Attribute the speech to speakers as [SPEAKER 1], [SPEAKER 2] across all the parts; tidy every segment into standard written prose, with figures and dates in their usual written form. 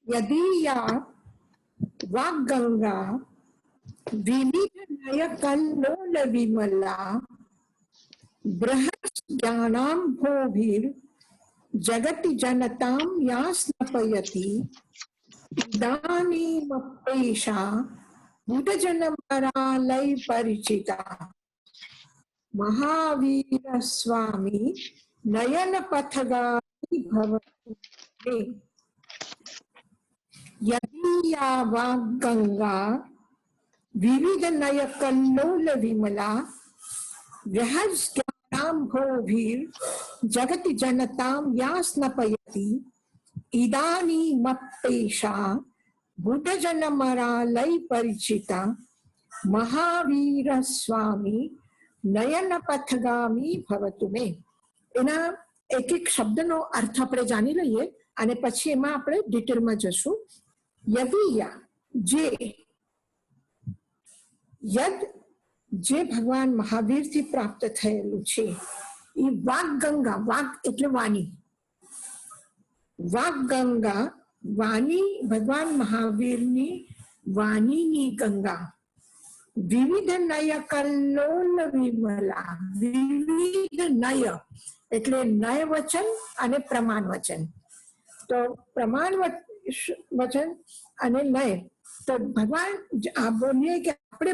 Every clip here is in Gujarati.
[SPEAKER 1] यदि या वाग्गंगा विविध नय कल्लोल विमला बृहत् ज्ञानां भोभिर जगति जनतां या स्नपयति इदानीमप्येषा बुधजनमरालय परिचिता महावीर स्वामी नयन पथगामी भवतु मे। यदि या वाग्गंगा विविध नय कल्लोल विमला बृहज्ञानाम्भोभिर् जगति जनतां या स्नपयति इदानीमप्येषा बुधजनमरालय परिचिता महावीर स्वामी नयन पथगामी भवतु मे। एना एक एक शब्दनो अर्थ આપણે જાણી લઈએ અને પછી એમાં આપણે ડિટેલમાં જશું. यदि या जे यद जे भगवान महावीर थी प्राप्त થયેલું છે એ વાગ્ગંગા, વાગ એટલે વાણી, વાગ્ગંગા વાણી ભગવાન મહાવીરની વાણીની ગંગા વિવિધ નય કલ્લોલ વિમલા. વિવિધ નય એટલે નય વચન અને પ્રમાણ વચન. તો પ્રમાણ વચન અને નય તો ભગવાન આ બોલીએ કે આપણે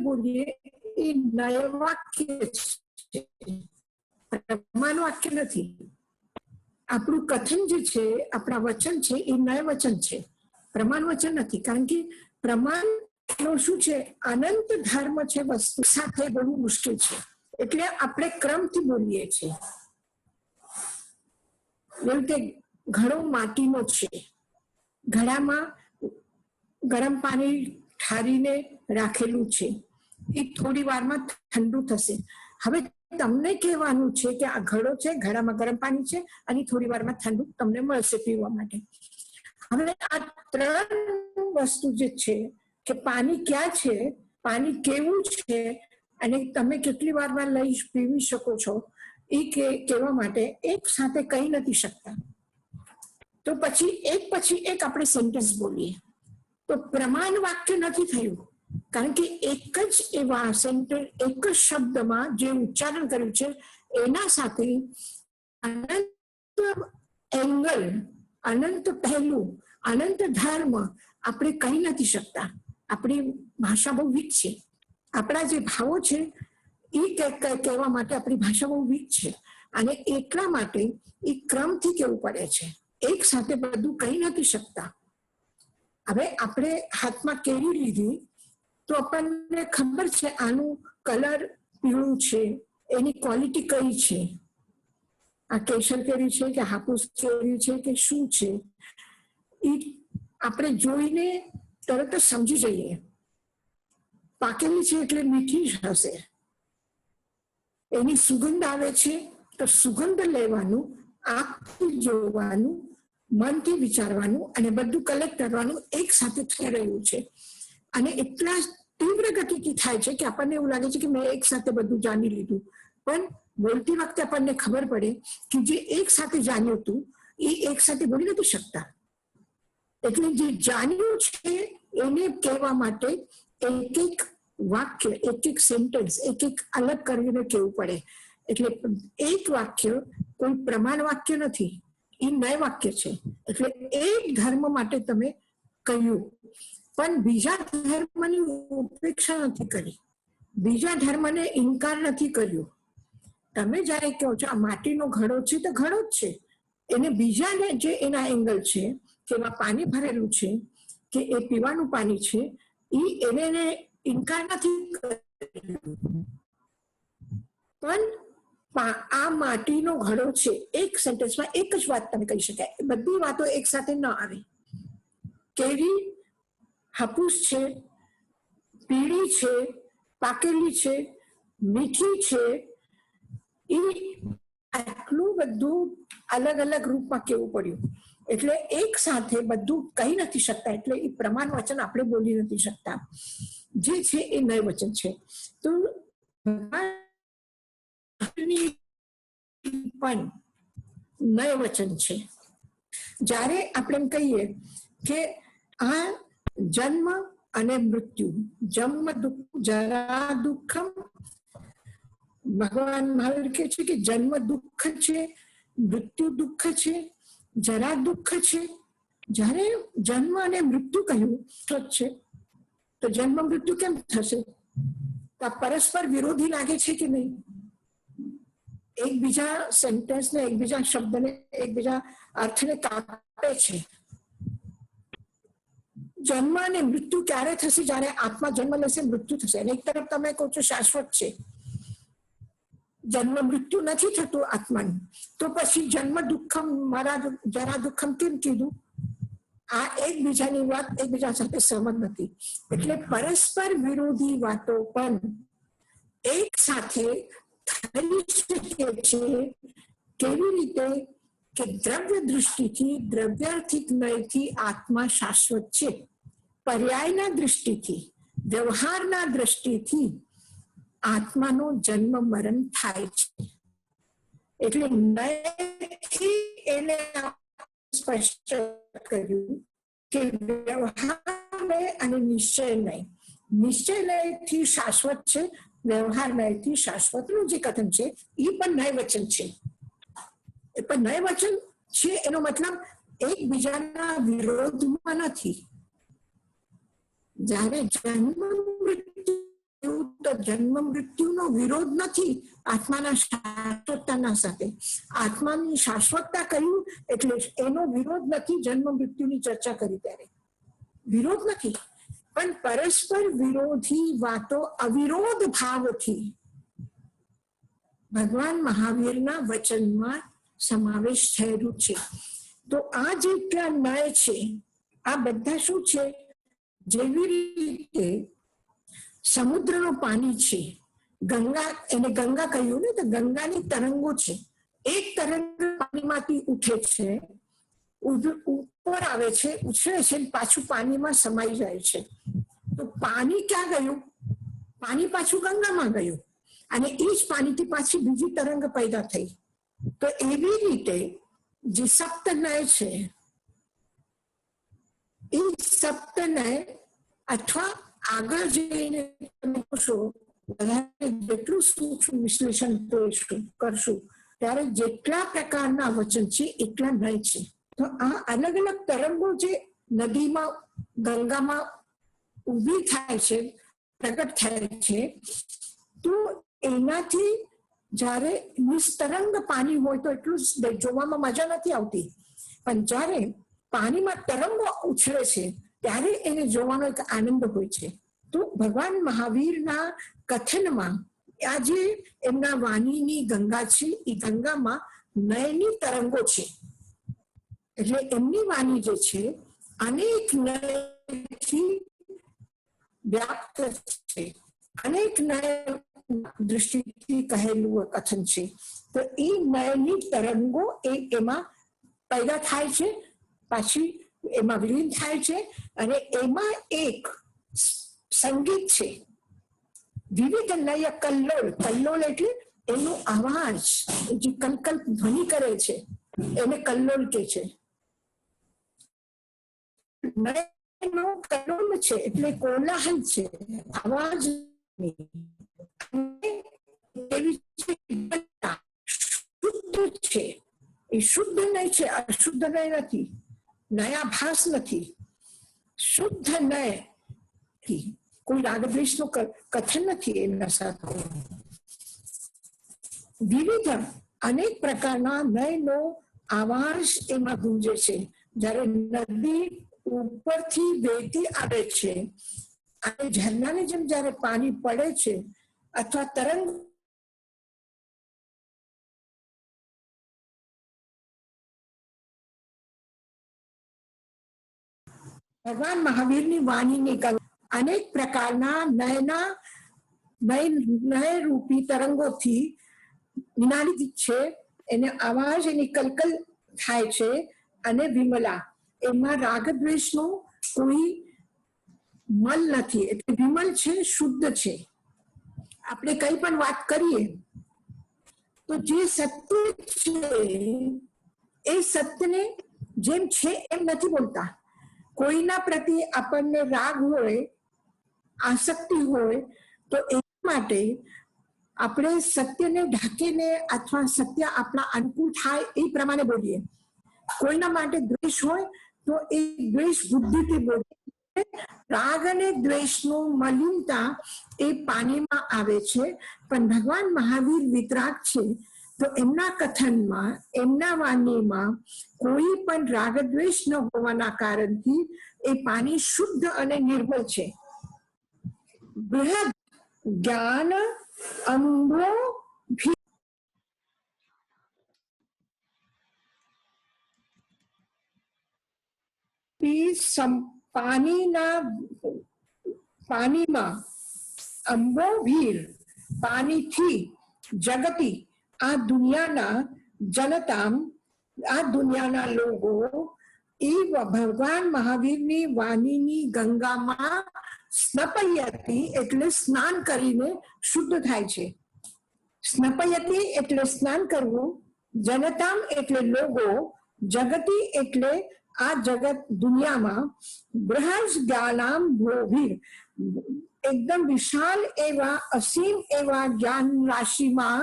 [SPEAKER 1] બોલીએ એ નય વાક્ય છે, પ્રમાણ વાક્ય નથી. આપણું કથન જે છે, આપણા વચન છે એ નય વચન છે, પ્રમાણ વચન નથી. કારણ કે પ્રમાણ શું છે, અનંત ધર્મ છે, વસ્તુ સાથે બહુ મુશ્કેલ છે, એટલે આપણે ક્રમથી બોલીએ છીએ. જેમ કે ઘડો માટીનો છે, ઘડામાં ગરમ પાણી ઠારીને રાખેલું છે, એ થોડી વારમાં ઠંડુ થશે. હવે તમને કહેવાનું છે કે આ ઘડો છે, ઘડામાં ગરમ પાણી છે અને થોડી વારમાં ઠંડુ તમને મળશે પીવા માટે. હવે આ ત્રણ વસ્તુ જે છે કે પાણી ક્યાં છે, પાણી કેવું છે અને તમે કેટલી વારમાં લઈ પીવી શકો છો એ કહેવા માટે એક સાથે કહી નથી શકતા. તો પછી એક આપણે સેન્ટેન્સ બોલીએ તો પ્રમાણ વાક્ય નથી થયું. કારણ કે એક જ એવા સેન્ટેન્સ, એક જ શબ્દમાં જે ઉચ્ચારણ કર્યું છે એના સાથે અનંત એંગલ, અનંત પહેલું, અનંત ધર્મ આપણે કહી નથી શકતા. આપણી ભાષા બહુ વીક છે, આપણા જે ભાવો છે એ કહેવા માટે આપણી ભાષા બહુ વીક છે અને એટલા માટે એ ક્રમથી કહેવું પડે છે. એક સાથે બધું કહી નથી શકતા. હવે આપણે હાથમાં કેરી લીધી તો આપણને ખબર છે આનું કલર પીળું છે, એની ક્વોલિટી કઈ છે, આ કેસર કેરી છે કે હાપુસ કેરી છે કે શું છે, એ આપણે જોઈને તરત જ સમજી જઈએ. પાકેલી છે એટલે મીઠી જ હશે, એની સુગંધ આવે છે તો સુગંધ લેવાનું, આંખથી જોવાનું, મનથી વિચારવાનું અને બધું કલેક્ટ કરવાનું એક સાથે થઈ રહ્યું છે. અને એટલા તીવ્ર ગતિથી થાય છે કે આપણને એવું લાગે છે કે મેં એક સાથે બધું જાણી લીધું, પણ બોલતી વખતે આપણને ખબર પડે કે જે એક સાથે જાણ્યું હતું એ એક સાથે બોલી નથી શકતા. એટલે જે જાણ્યું છે એને કહેવા માટે એક એક વાક્ય, એક એક સેન્ટેન્સ, એક એક અલગ કરીને કહેવું પડે. એટલે એક વાક્ય કોઈ પ્રમાણ વાક્ય નથી, એ નય વાક્ય છે. એટલે એક ધર્મ માટે તમે કહ્યું પણ બીજા ધર્મની ઉપેક્ષા નથી કરી, બીજા ધર્મને ઇનકાર નથી કર્યો. તમે જયારે કહો છો આ માટીનો ઘડો છે તો ઘડો જ છે, એને બીજાને જે એના એંગલ છે કે એમાં પાણી ભરેલું છે કે એ પીવાનું પાણી છે એને ઇનકાર નથી કર્યો. પણ આ માટીનો ઘડો છે, એક સેન્ટેન્સમાં એક જ વાત તમે કહી શકાય, બધી વાતો એક સાથે ન આવે. કેરી હાપુસ છે, પીળી છે, પાકેલી છે, મીઠી છે, એ આટલું બધું અલગ અલગ રૂપમાં કેવું પડ્યું. એટલે એક સાથે બધું કહી નથી શકતા, એટલે એ પ્રમાણ વચન આપણે બોલી નથી શકતા. જે છે એ નય વચન છે. તો પણ નય વચન છે. જ્યારે આપણે એમ કહીએ કે આ જન્મ અને મૃત્યુ, જન્મ દુઃખ જરા દુઃખમ, ભગવાન મહાવીર કહે છે કે જન્મ દુઃખ છે, મૃત્યુ દુઃખ છે, જરા દુઃખ છે. જ્યારે જન્મ અને મૃત્યુ કહ્યું છે તો જન્મ મૃત્યુ કેમ થશે? પરસ્પર વિરોધી લાગે છે કે નહીં? એકબીજા સેન્ટેન્સને, એકબીજા શબ્દને, એકબીજા અર્થને કાપે છે. જન્મ અને મૃત્યુ ક્યારે થશે? જ્યારે આત્મા જન્મ લેશે, મૃત્યુ થશે. અને એક તરફ તમે કહો છો શાશ્વત છે, જન્મ મૃત્યુ નથી થતું આત્માનું, તો પછી જન્મ દુઃખમ મારા જરા દુઃખમ કેમ કીધું? આ એકબીજાની વાત એકબીજા સાથે સહમત નથી. એટલે પરસ્પર વિરોધી વાતો પણ એક સાથે થઈ શકે છે. કેવી રીતે? કે દ્રવ્ય દૃષ્ટિથી, દ્રવ્યાર્થિક નયથી આત્મા શાશ્વત છે. પર્યાયના દૃષ્ટિથી, વ્યવહારના દ્રષ્ટિથી આત્માનો જન્મ મરણ થાય છે. એટલે નયથી એને સ્પષ્ટ કર્યું કે વ્યવહાર અને નિશ્ચય નય. નિશ્ચય નયથી શાશ્વત છે, વ્યવહાર નયથી શાશ્વતનું જે કથન છે એ પણ નય વચન છે. એ પણ નય વચન છે એનો મતલબ એકબીજાના વિરોધમાં નથી. જ્યારે જન્મ મૃત્યુ, તો જન્મ મૃત્યુનો વિરોધ નથી આત્માના શાશ્વતતાના સાથે. આત્માની શાશ્વતતા કહ્યું એટલે એનો વિરોધ નથી. જન્મ મૃત્યુની ચર્ચા કરી ત્યારે વિરોધ નથી, પણ પરસ્પર વિરોધી વાતો અવિરોધ ભાવથી ભગવાન મહાવીરના વચનમાં સમાવેશ થયેલું છે. તો આ જેટલા નય છે, આ બધા શું છે? જેવી રીતે સમુદ્રનું પાણી છે, ગંગા, એને ગંગા કહ્યું ને, તો ગંગાની તરંગો છે. એક તરંગ પાણીમાંથી ઉઠે છે, ઉપર આવે છે, ઉછળે છે, પાછું પાણીમાં સમાઈ જાય છે. તો પાણી ક્યાં ગયું? પાણી પાછું ગંગામાં ગયું, અને એ જ પાણીથી પાછી બીજી તરંગ પેદા થઈ. તો એવી રીતે જે સપ્તનય છે, એ સપ્તનય અથવા આગળ જઈને તમે જોશો, જેટલું સૂક્ષ્મ વિશ્લેષણ કરશું ત્યારે જેટલા પ્રકારના વચન છે એટલા નય છે. તો આ અલગ અલગ તરંગો જે નદીમાં, ગંગામાં ઊભી થાય છે, પ્રગટ થાય છે, તો એનાથી જ્યારે નિસ્તરંગ પાણી હોય તો એટલું જોવામાં મજા નથી આવતી, પણ જ્યારે પાણીમાં તરંગો ઉછળે છે ત્યારે એને જોવાનો એક આનંદ હોય છે. તો ભગવાન મહાવીરના કથનમાં આ જે એમના વાણીની ગંગા છે, એ ગંગામાં નયની તરંગો છે. એટલે એમની વાણી જે છે અનેક નયથી વ્યાપ્ત છે, અનેક નય દૃષ્ટિથી કહેલું કથન છે. તો એ નયની તરંગો એમાં પેદા થાય છે, પાછી એમાં વિલીન થાય છે, અને એમાં એક સંગીત છે. વિવિધ નય કલ્લોળ, કલ્લોળ એટલે એનો અવાજ જે કલકલ ધ્વનિ કરે છે એને કલ્લોળ કે છે. નયનો કલ્લોળ છે એટલે કોલાહલ છે, અવાજ શુદ્ધ છે. એ શુદ્ધ નય છે, અશુદ્ધ નય નથી, નયાભાસ નથી, શુદ્ધ નય. કોઈ રાગદ્વેષ નું કથન નથી એમના સાથે. વિવિધ અનેક પ્રકારના નયનો આવાજ એમાં ગુંજે છે. જ્યારે નદી ઉપરથી વહેતી આવે છે અને ઝરણાની જેમ જ્યારે પાણી પડે છે અથવા તરંગ ભગવાન મહાવીરની વાણીની અનેક પ્રકારના નય રૂપી તરંગોથી નિનાદિત છે. એને અવાજ એની કલકલ થાય છે, અને વિમલા, એમાં રાગદ્વેષનો કોઈ મલ નથી, એટલે વિમલ છે, શુદ્ધ છે. આપણે કઈ પણ વાત કરીએ તો જે સત્ય છે એ સત્યને જેમ છે એમ નથી બોલતા. કોઈના પ્રત્યે આપણને રાગ હોય, આસક્તિ હોય, તો એના માટે આપણે સત્યને ઢાંકીને અથવા સત્ય આપણા અનુકૂળ થાય એ પ્રમાણે બોલીએ. કોઈના માટે દ્વેષ હોય તો એ દ્વેષ બુદ્ધિથી બોલીએ. રાગ અને દ્વેષનું મલિનતા એ પાણીમાં આવે છે, પણ ભગવાન મહાવીર વિતરાગ છે, તો એમના કથનમાં, એમના વાણીમાં કોઈ પણ રાગ દ્વેષ ન હોવાના કારણથી એ પાણી શુદ્ધ અને નિર્મળ છે. બૃહદ જ્ઞાન અંબો પાણીમાં અંબોભીર પાણીથી જગતી આ દુનિયાના જનતામ, આ દુનિયાના લોકો એ ભગવાન મહાવીરની વાણીની ગંગામાં સ્નપયતી એટલે સ્નાન કરીને શુદ્ધ થાય છે. સ્નપયતી એટલે સ્નાન કરવું, જનતામ એટલે લોકો, જગતી એટલે આ જગત દુનિયામાં, બૃહદ જ્ઞાનામ ભોભીર એકદમ વિશાલ એવા અસીમ એવા જ્ઞાન રાશિમાં,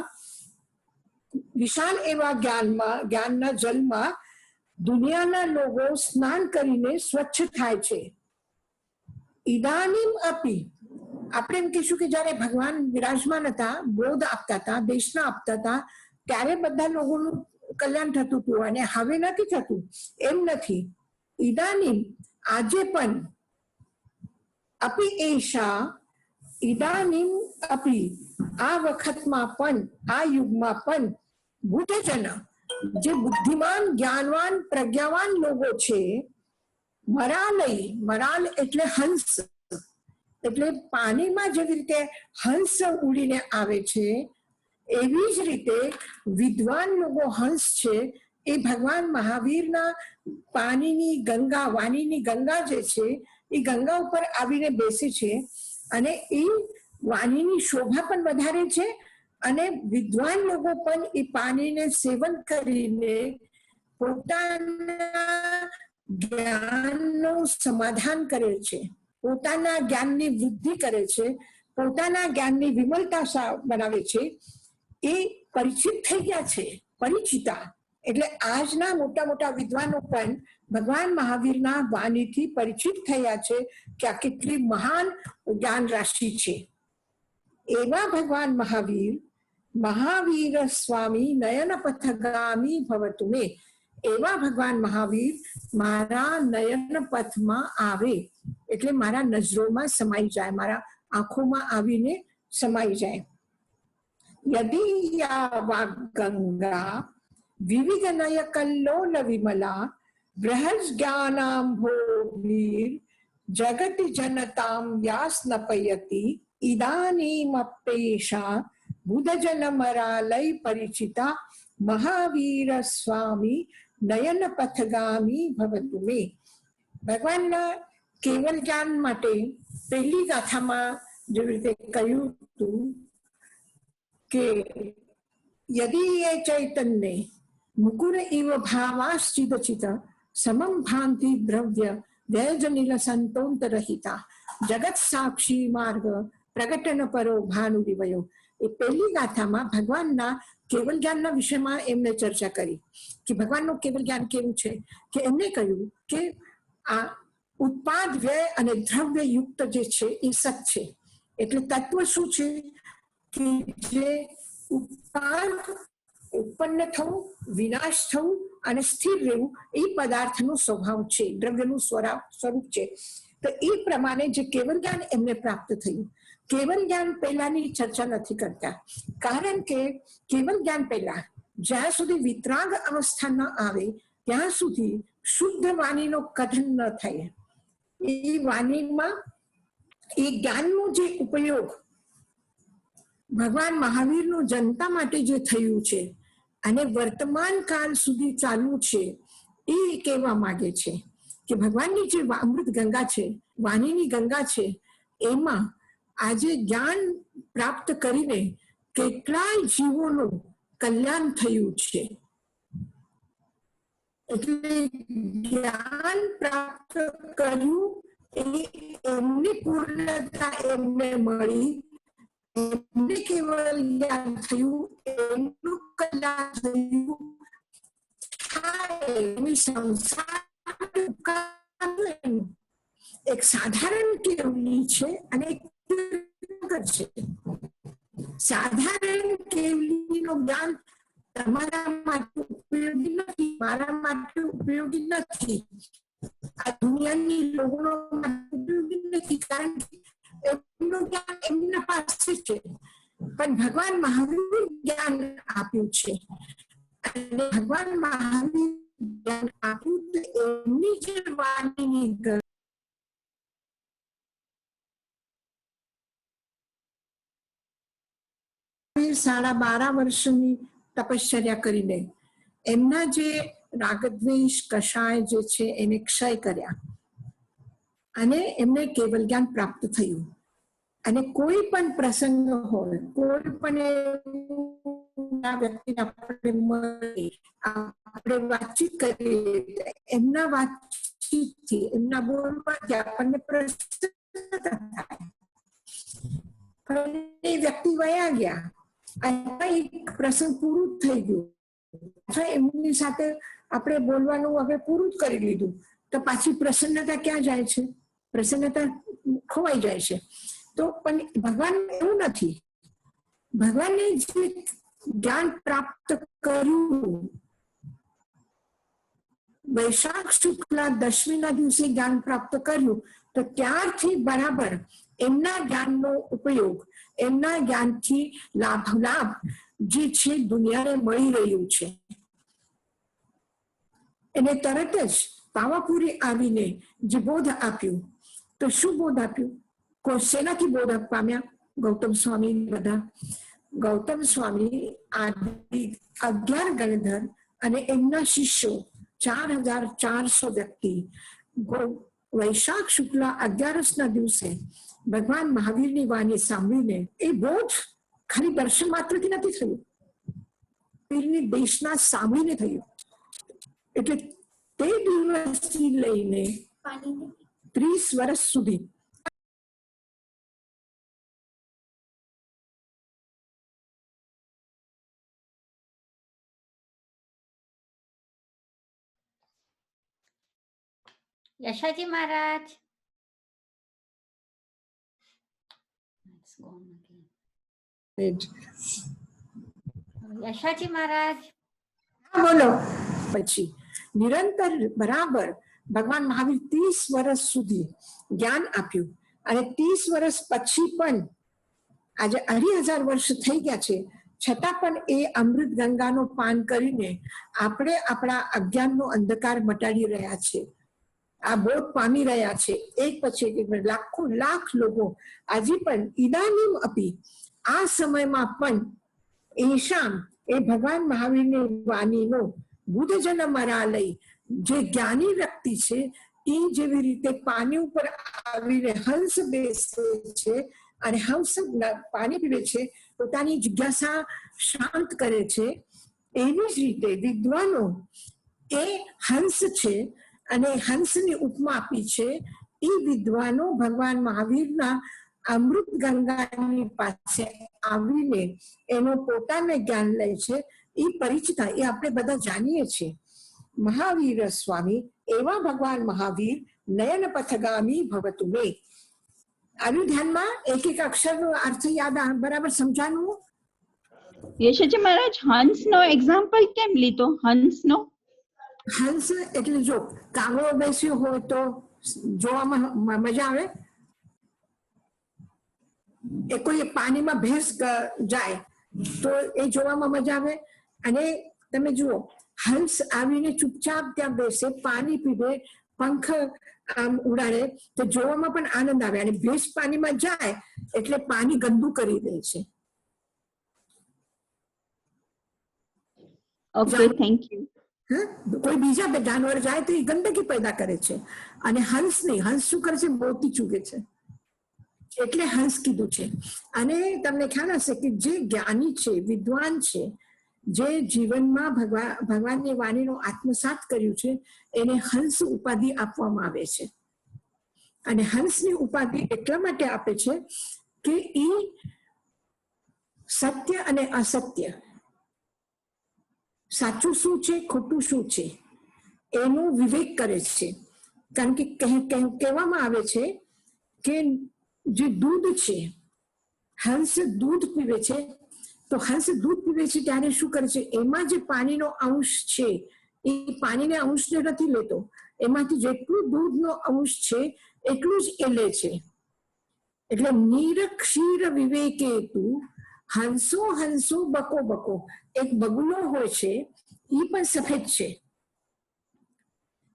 [SPEAKER 1] વિશાળ એવા જ્ઞાનના જલમાં દુનિયાના લોકો સ્નાન કરીને સ્વચ્છ થાય છે. ઇદાનીમ અપી આપણે એમ કહીશું કે જયારે ભગવાન વિરાજમાન હતા, બોધ આપતા હતા, દેશના આપતા હતા, ત્યારે બધા લોકોનું કલ્યાણ થતું હતું અને હવે નથી થતું, એમ નથી. ઇદાનીમ આજે પણ, અપી એશા ઇદાનીમ અપી આ વખતમાં પણ, આ યુગમાં પણ બુદ્ધજન જે બુદ્ધિમાન, જ્ઞાનવાન, પ્રજ્ઞાવાન લોકો છે, મરાલ એટલે હંસ, એટલે પાણીમાં જેવી રીતે હંસ ઉડીને આવે છે, એવી જ રીતે વિદ્વાન લોકો હંસ છે. એ ભગવાન મહાવીરના પાણીની ગંગા, વાણીની ગંગા જે છે એ ગંગા ઉપર આવીને બેસે છે અને એ વાણીની શોભા પણ વધારે છે અને વિદ્વાન લોકો પણ એ પાણીને સેવન કરીને પોતાના જ્ઞાનનું સમાધાન કરે છે, પોતાના જ્ઞાનની વૃદ્ધિ કરે છે, પોતાના જ્ઞાનની વિમલતા બનાવે છે. એ પરિચિત થઈ ગયા છે. પરિચિતા એટલે આજના મોટા મોટા વિદ્વાનો પણ ભગવાન મહાવીરના વાણીથી પરિચિત થયા છે કે આ કેટલી મહાન જ્ઞાન રાશિ છે. એવા ભગવાન મહાવીર સ્વામી નયન પથગામી ભવતુ મે, એવા ભગવાન મહાવીર મારા નયન પથમાં આવે એટલે મારા નજરોમાં સમાઈ જાય, મારા આંખોમાં આવીને સમાઈ જાય. યદી યા ગંગા વિવિધ નય કલ્લોલ વિમલા બૃહદ જ્ઞાનાંભોર્મિર જગત જનતામ વ્યાસ્નપયતી ઇદાનીમપ્યેષા બુધજનમરાલય પરિચિતા મહાવીર સ્વામી નયન પથગામી ભવતુ મે. ભગવાનના કેવલ જ્ઞાન માટે પહેલી ગાથામાં જેવી રીતે કહ્યું હતું કે યદી એ ચૈતન્ય મુકુર ઇવ ભાવાશ્ચિદચિત સમમ ભાંતિ દ્રવ્ય વ્યજનિલ સંતોંતરહિતા જગત સાક્ષી માર્ગ પ્રગટન પરો ભાનુરિવયો. એ પહેલી ગાથામાં ભગવાનના કેવલ જ્ઞાનના વિષયમાં એમને ચર્ચા કરી કે ભગવાનનું કેવલ જ્ઞાન કેવું છે, કે એમને કહ્યું કે આ ઉત્પાદ વ્યય અને દ્રવ્ય યુક્ત જે છે એ સત છે. એટલે તત્વ શું છે કે જે ઉત્પન્ન થવું, વિનાશ થવું અને સ્થિર રહેવું એ પદાર્થનો સ્વભાવ છે, દ્રવ્યનું સ્વરૂપ છે. તો એ પ્રમાણે જે કેવલ જ્ઞાન એમને પ્રાપ્ત થયું. કેવલ જ્ઞાન પહેલાની ચર્ચા નથી કરતા, કારણ કે કેવલ જ્ઞાન પહેલા જ્યાં સુધી વિતરાગ અવસ્થા ન આવે ત્યાં સુધી શુદ્ધ વાણીનો કથન ન થાય. એ વાણીમાં એ જ્ઞાનનો જે ઉપયોગ ભગવાન મહાવીરનું જનતા માટે જે થયું છે અને વર્તમાન કાળ સુધી ચાલુ છે, એ કહેવા માંગે છે કે ભગવાનની જે અમૃત ગંગા છે, વાણીની ગંગા છે, એમાં આજે જ્ઞાન પ્રાપ્ત કરીને કેટલાય જીવોનું કલ્યાણ થયું છે. એટલે જ્ઞાન પ્રાપ્ત કર્યું એમની પૂર્ણતા એમને મળી, એમને કેવળ જ્ઞાન થયું, એમનું કલ્યાણ થયું, એક સાધારણ કેવલી છે અને એક છે. સાધારણ કેવલીનો જ્ઞાન તમારા માટે ઉપયોગી નથી, મારા માટે ઉપયોગી નથી, આ દુનિયાની લોકોનો ઉપયોગી નથી, કારણ કે એમનું જ્ઞાન એમના પાસે છે. પણ ભગવાન મહાવીર જ્ઞાન આપ્યું છે અને ભગવાન મહાવીર જ્ઞાન આપ્યું તો એમની જે વાણીની 12.5 વર્ષની તપશ્ચર્યા કરીને એમના જે રાગદ્વેષ કષાય જે છે એને ક્ષય કર્યા અને એમને કેવલ જ્ઞાન પ્રાપ્ત થયું. અને કોઈ પણ પ્રસંગ હોય, કોઈ પણ વ્યક્તિને આપણે વાતચીત કરીએ, એમના વાતચીતથી, એમના બોલવાથી આપણને પ્રસન્નતા થાય. પણ એ વ્યક્તિ વયા ગયા અને પ્રસંગ પૂરું થઈ ગયું, એમની સાથે આપણે બોલવાનું હવે પૂરું જ કરી લીધું, તો પાછી પ્રસન્નતા ક્યાં જાય છે? પ્રસન્નતા ખોવાઈ જાય છે. તો પણ ભગવાન એવું નથી. ભગવાનને જે જ્ઞાન પ્રાપ્ત કર્યું, વૈશાખ શુક્લા દશમીના દિવસે જ્ઞાન પ્રાપ્ત કર્યું, તો ત્યારથી બરાબર એમના જ્ઞાનનો ઉપયોગ, એમના જ્ઞાનથી લાભ જે છે દુનિયાને મળી રહ્યું છે. એને તરત જ પાવાપુરી આવીને જે બોધ આપ્યું, તો શું બોધ આપ્યું? શેનાથી બોધ પામ્યા? ગૌતમ સ્વામી બધા. ગૌતમ સ્વામી 11 ગણધર અને એમના શિષ્યો 4400 વ્યક્તિ વૈશાખ શુક્લા 11 દિવસે ભગવાન મહાવીરની વાણી સાંભળીને, એ બોધ ખાલી દર્શન માત્રથી નથી થયું, પીરની દેશના સાંભળીને થયું. એટલે તે દિવસથી લઈને 30 વર્ષ સુધી
[SPEAKER 2] યશાજી મહારાજ. યશાજી મહારાજ
[SPEAKER 1] બોલો. પછી નિરંતર બરાબર ભગવાન મહાવીર 30 વર્ષ સુધી જ્ઞાન આપ્યું અને 30 વર્ષ પછી પણ આજે 2,000 વર્ષ થઈ ગયા છે, છતાં પણ એ અમૃત ગંગાનો પાન કરીને આપણે આપણા અજ્ઞાનનો અંધકાર મટાડી રહ્યા છે, આ બોધ પામી રહ્યા છે. એક પછી એક લાખો લાખ લોકો આજે પણ ઇદાનીમ અપી, આ સમયમાં પણ એશામ એ ભગવાન મહાવીરની વાણીનો બુદ્ધ જન્મરાલય જે જ્ઞાની વ્યક્તિ છે, એ જેવી રીતે પાણી ઉપર આવીને હંસ બેસે છે અને હંસ પાણી પીવે છે, પોતાની જિજ્ઞાસા શાંત કરે છે, એવી જ રીતે વિદ્વાનો એ હંસ છે અને હંસની ઉપમા આપી છે. એ વિદ્વાનો ભગવાન મહાવીરના અમૃત ગંગાની પાસે આવીને એનો પોતાને જ્ઞાન લે છે. એ પરિચિતા, એ આપણે બધા જાણીએ છીએ. મહાવીર સ્વામી એવા ભગવાન મહાવીર નયન પથગામી ભવતુ મે. આનું ધ્યાનમાં એક એક અક્ષરનો અર્થ યાદ બરાબર સમજાનું.
[SPEAKER 3] યશોજી મહારાજ, હંસનો એક્ઝામ્પલ કેમ લીધો? હંસનો
[SPEAKER 1] હંસ એટલે જો કાગડો બેસ્યો હોય તો જોવામાં મજા આવે. એ કોઈ પાણીમાં ભેંસ જાય તો એ જોવામાં મજા આવે. અને તમે જુઓ, હંસ આવીને ચૂપચાપ ત્યાં બેસે, પાણી પીવે, પંખ આમ ઉડાડે તો જોવામાં પણ આનંદ આવે. અને ભેંસ પાણીમાં જાય એટલે પાણી ગંદુ કરી દે છે.
[SPEAKER 3] Okay, thank you.
[SPEAKER 1] કોઈ બીજા જાનવર જાય તો એ ગંદકી પેદા કરે છે, અને હંસ નહીં. હંસ શું કરે છે? મોતી ચૂકે છે, એટલે હંસ કીધું છે. અને તમને ખ્યાલ હશે કે જે જ્ઞાની છે, વિદ્વાન છે, જે જીવનમાં ભગવાનની વાણીનો આત્મસાત કર્યું છે એને હંસ ઉપાધિ આપવામાં આવે છે. અને હંસની ઉપાધિ એટલા માટે આપે છે કે એ સત્ય અને અસત્ય, સાચું શું છે ખોટું શું છે એનો વિવેક કરે છે. કારણ કે કહેવામાં આવે છે કે જે દૂધ છે, હંસ દૂધ પીવે છે, તો હંસ દૂધ પીવે છે ત્યારે શું કરે છે, એમાં જે પાણીનો અંશ છે એ પાણીને અંશને નથી લેતો, એમાંથી જેટલું દૂધનો અંશ છે એટલું જ એ લે છે. એટલે નિરક્ષીર વિવેકે તું હંસો હંસો બકો બકો. એક બગુલો હોય છે, એ પણ સફેદ છે,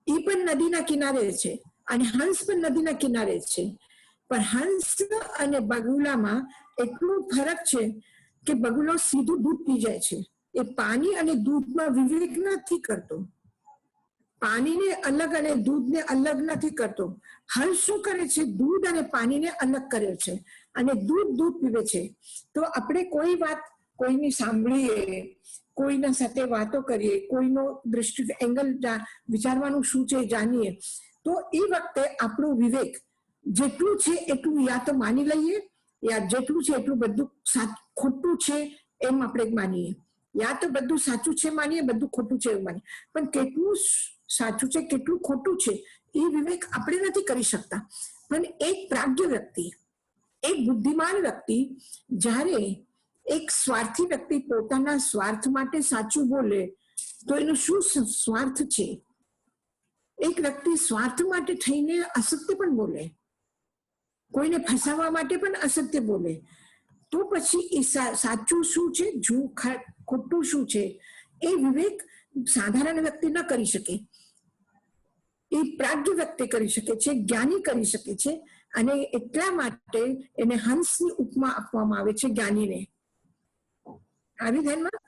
[SPEAKER 1] એ પણ નદીના કિનારે છે, અને હંસ પણ નદીના કિનારે છે. પણ હંસ અને બગુલામાં એટલું ફરક છે કે બગુલો સીધું દૂધ પી જાય છે. એ પાણી અને દૂધમાં વિવેક નથી કરતો, પાણીને અલગ અને દૂધને અલગ નથી કરતો. હંસ શું કરે છે, દૂધ અને પાણીને અલગ કરે છે અને દૂધ પીવે છે. તો આપણે કોઈ વાત કોઈની સાંભળીએ, કોઈના સાથે વાતો કરીએ, કોઈનો દૃષ્ટિ એંગલ વિચારવાનું શું છે જાણીએ, તો એ વખતે આપણું વિવેક જેટલું છે એટલું યા તો માની લઈએ, યા જેટલું છે એટલું બધું ખોટું છે એમ આપણે માનીએ, યા તો બધું સાચું છે માનીએ, બધું ખોટું છે એવું માનીએ. પણ કેટલું સાચું છે કેટલું ખોટું છે એ વિવેક આપણે નથી કરી શકતા. પણ એક પ્રાજ્ઞ વ્યક્તિ, એક બુદ્ધિમાન વ્યક્તિ, જ્યારે એક સ્વાર્થી વ્યક્તિ પોતાના સ્વાર્થ માટે સાચું બોલે તો એનો શું સ્વાર્થ છે. એક વ્યક્તિ સ્વાર્થ માટે થઈને અસત્ય પણ બોલે, કોઈને ફસાવવા માટે પણ અસત્ય બોલે, તો પછી એ સાચું શું છે, ખોટું શું છે એ વિવેક સાધારણ વ્યક્તિ ન કરી શકે. એ પ્રાજ્ઞ વ્યક્તિ કરી શકે છે, જ્ઞાની કરી શકે છે. અને એટલા માટે એને હંસની ઉપમા આપવામાં આવે છે જ્ઞાનીને. આવી ધ્યાનમાં.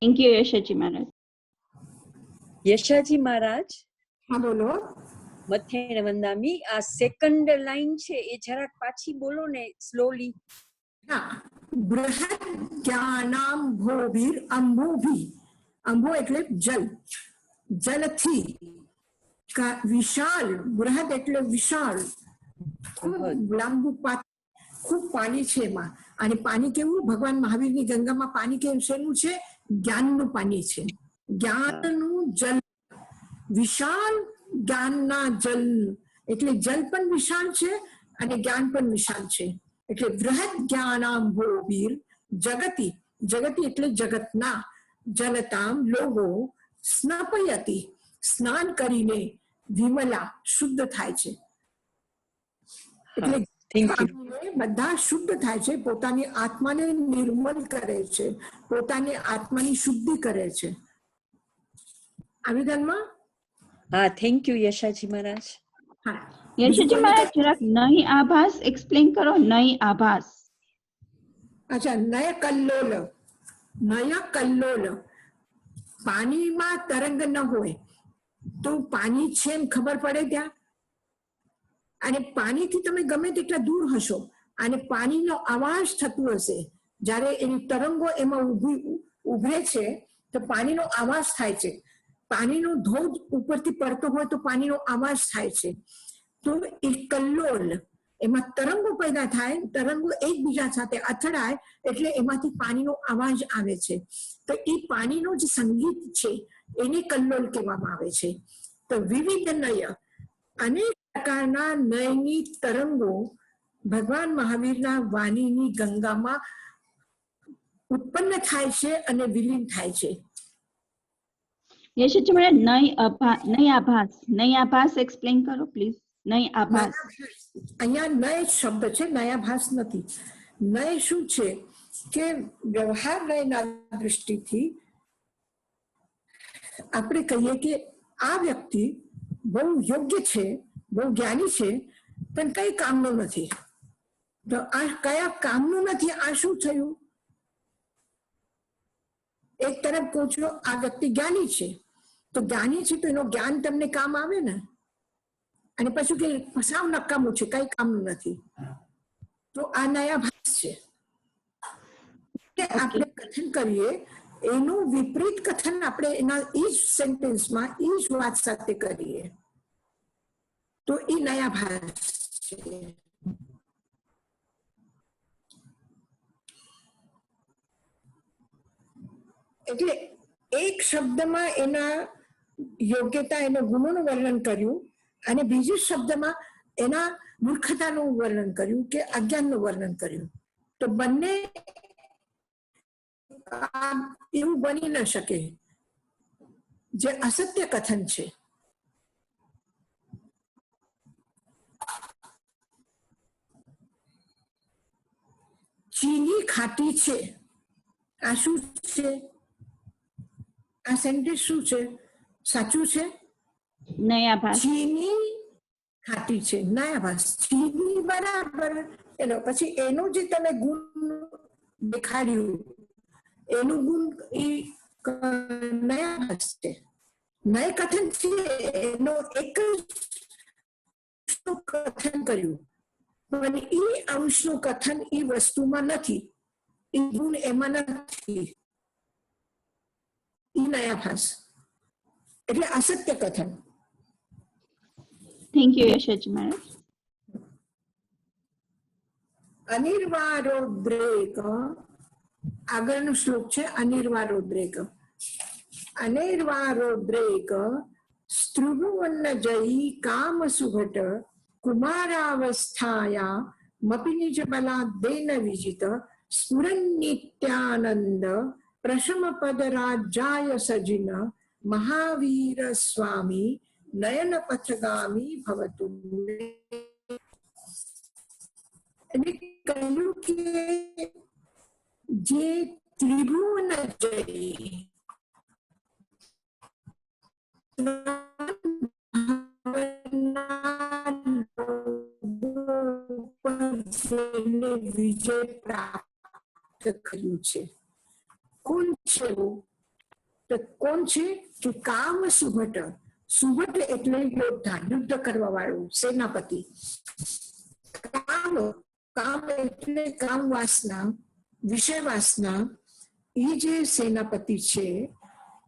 [SPEAKER 3] થેન્ક યુ યશોજી મહારાજ.
[SPEAKER 4] યશાજી મહારાજ,
[SPEAKER 1] હા બોલો.
[SPEAKER 4] મથેણ વંદામી, આ સેકન્ડ લાઈન છે એ જરાક પાછી બોલો ને સ્લોલી.
[SPEAKER 1] હા, બૃહદ જ્ઞાનામ ભોભીર અંબોભી. અંબો એટલે જલ, જલથી. વિશાળ, બૃહદ એટલે વિશાળ, ખૂબ લાંબુ ખૂબ પાણી છે એમાં. અને પાણી કેવું, ભગવાન મહાવીરની ગંગામાં પાણી કેવું શેનું છે, જ્ઞાનનું પાણી છે, જ્ઞાનનું જલ, વિશાળ જ્ઞાનના જલ. એટલે જલ પણ વિશાળ છે અને જ્ઞાન પણ વિશાળ છે. એટલે બૃહદ જ્ઞાનાંભોભીર જગતિ, જગતિ એટલે જગતના, જલતામ લોગો સ્નાપયતિ, સ્નાન કરીને વિમલા શુદ્ધ થાય છે. એટલે બધા શુદ્ધ થાય છે, પોતાની આત્માને નિર્મલ કરે છે, પોતાની આત્માની શુદ્ધિ કરે છે. આવી ધ્યાનમાં.
[SPEAKER 4] હા, થેન્ક યુ યશાજી મહારાજ.
[SPEAKER 1] હા,
[SPEAKER 3] યશોજી મહારાજ જરાક નહીં આભાસ એક્સપ્લેન કરો. નહીં આભાસ.
[SPEAKER 1] અચ્છા, નય કલ્લોલ. નય કલ્લોલ, પાણીમાં તરંગ ન હોય તો પાણી છે એમ ખબર પડે ત્યાં. અને પાણીથી તમે ગમે તેટલા દૂર હશો અને પાણીનો અવાજ થતું હશે, જ્યારે એની તરંગો એમાં ઉભરે છે તો પાણીનો અવાજ થાય છે. પાણીનો ધોધ ઉપરથી પડતો હોય તો પાણીનો અવાજ થાય છે. તો એ કલ્લોલ, એમાં તરંગો પેદા થાય, તરંગો એકબીજા સાથે અથડાય એટલે એમાંથી પાણીનો અવાજ આવે છે. તો એ પાણીનો જે સંગીત છે એને કલ્લોલ કહેવામાં આવે છે. તો વિવિધ નય, અનેક પ્રકારના નયની તરંગો ભગવાન મહાવીરના વાણીની ગંગામાં ઉત્પન્ન થાય છે અને વિલીન થાય છે.
[SPEAKER 3] યશોજી મહારાજ નહીં આભાસ, નહીં આભાસ એક્સપ્લેન કરો પ્લીઝ. નહીં આભાસ.
[SPEAKER 1] અહીંયા નય શબ્દ છે, નયાભાસ નથી. નય શું છે કે વ્યવહાર નયના દૃષ્ટિથી આપણે કહીએ કે આ વ્યક્તિ બહુ યોગ્ય છે, બહુ જ્ઞાની છે, પણ કઈ કામનું નથી. તો આ કયા કામનું નથી, આ શું થયું? એક તરફ કહું છું આ વ્યક્તિ જ્ઞાની છે, તો જ્ઞાની છે તો એનું જ્ઞાન તમને કામ આવે ને. અને પછી કે સાવ નકામું છે, કઈ કામનું નથી, તો આ નયા ભાસ છે. આપણે કથન કરીએ એનું વિપરીત કથન આપણે એના એ જ સેન્ટેન્સમાં એ જ વાત સાથે કરીએ તો એ નયાભાસ છે. એટલે એક શબ્દમાં એના યોગ્યતા, એના ગુણોનું વર્ણન કર્યું અને બીજા શબ્દમાં એના મૂર્ખતાનું વર્ણન કર્યું કે અજ્ઞાનનું વર્ણન કર્યું. તો બંને એવું બની ન શકે જે અસત્ય કથન છે. ચીની ખાટી છે, આ શું છે? આ સેન્ટેન્સ શું છે? સાચું છે?
[SPEAKER 3] નયાભાસ.
[SPEAKER 1] ચીની ખાટી છે, નયાભાસ. ચીની બરાબર. એનો પછી એનું જે તમે ગુણ દેખાડ્યું એનું ગુણ એ નયાભાસ છે, નય કથન છે. એનો એક જ કથન કર્યું પણ એ અંશનું કથન એ વસ્તુમાં નથી, એ ગુણ એમાં નથી. એ નયાભાસ એટલે અસત્ય કથન.
[SPEAKER 3] થેન્ક યુ યશોજી મહારાજ.
[SPEAKER 1] અનિર્વારોદ્રેક, આગળનો શ્લોક છે અનિર્વારોદ્રેક. અનિર્વારોદ્રેક સ્ત્રુભુવન્નજયી કામ સુઘટ કુમારાવસ્થાયા મપી નિજ બલાદેન વિજિત સ્ફુરન્નિત્યાનંદ પ્રશમ પદ રાજ્યાય સજિન મહાવીર સ્વામી નયન પથગામી ભવતુ. એને કહ્યું કે જે ત્રિભુવન જઈ વિજય પ્રાપ્ત કર્યું છે. કોણ છે? કોણ છે કે કામ સુભટ. સુભટ એટલે યોદ્ધા, યુદ્ધ કરવા વાળું સેનાપતિ. કામ, કામ એટલે કામ વાસના, વિષય વાસના. એ જે સેનાપતિ છે,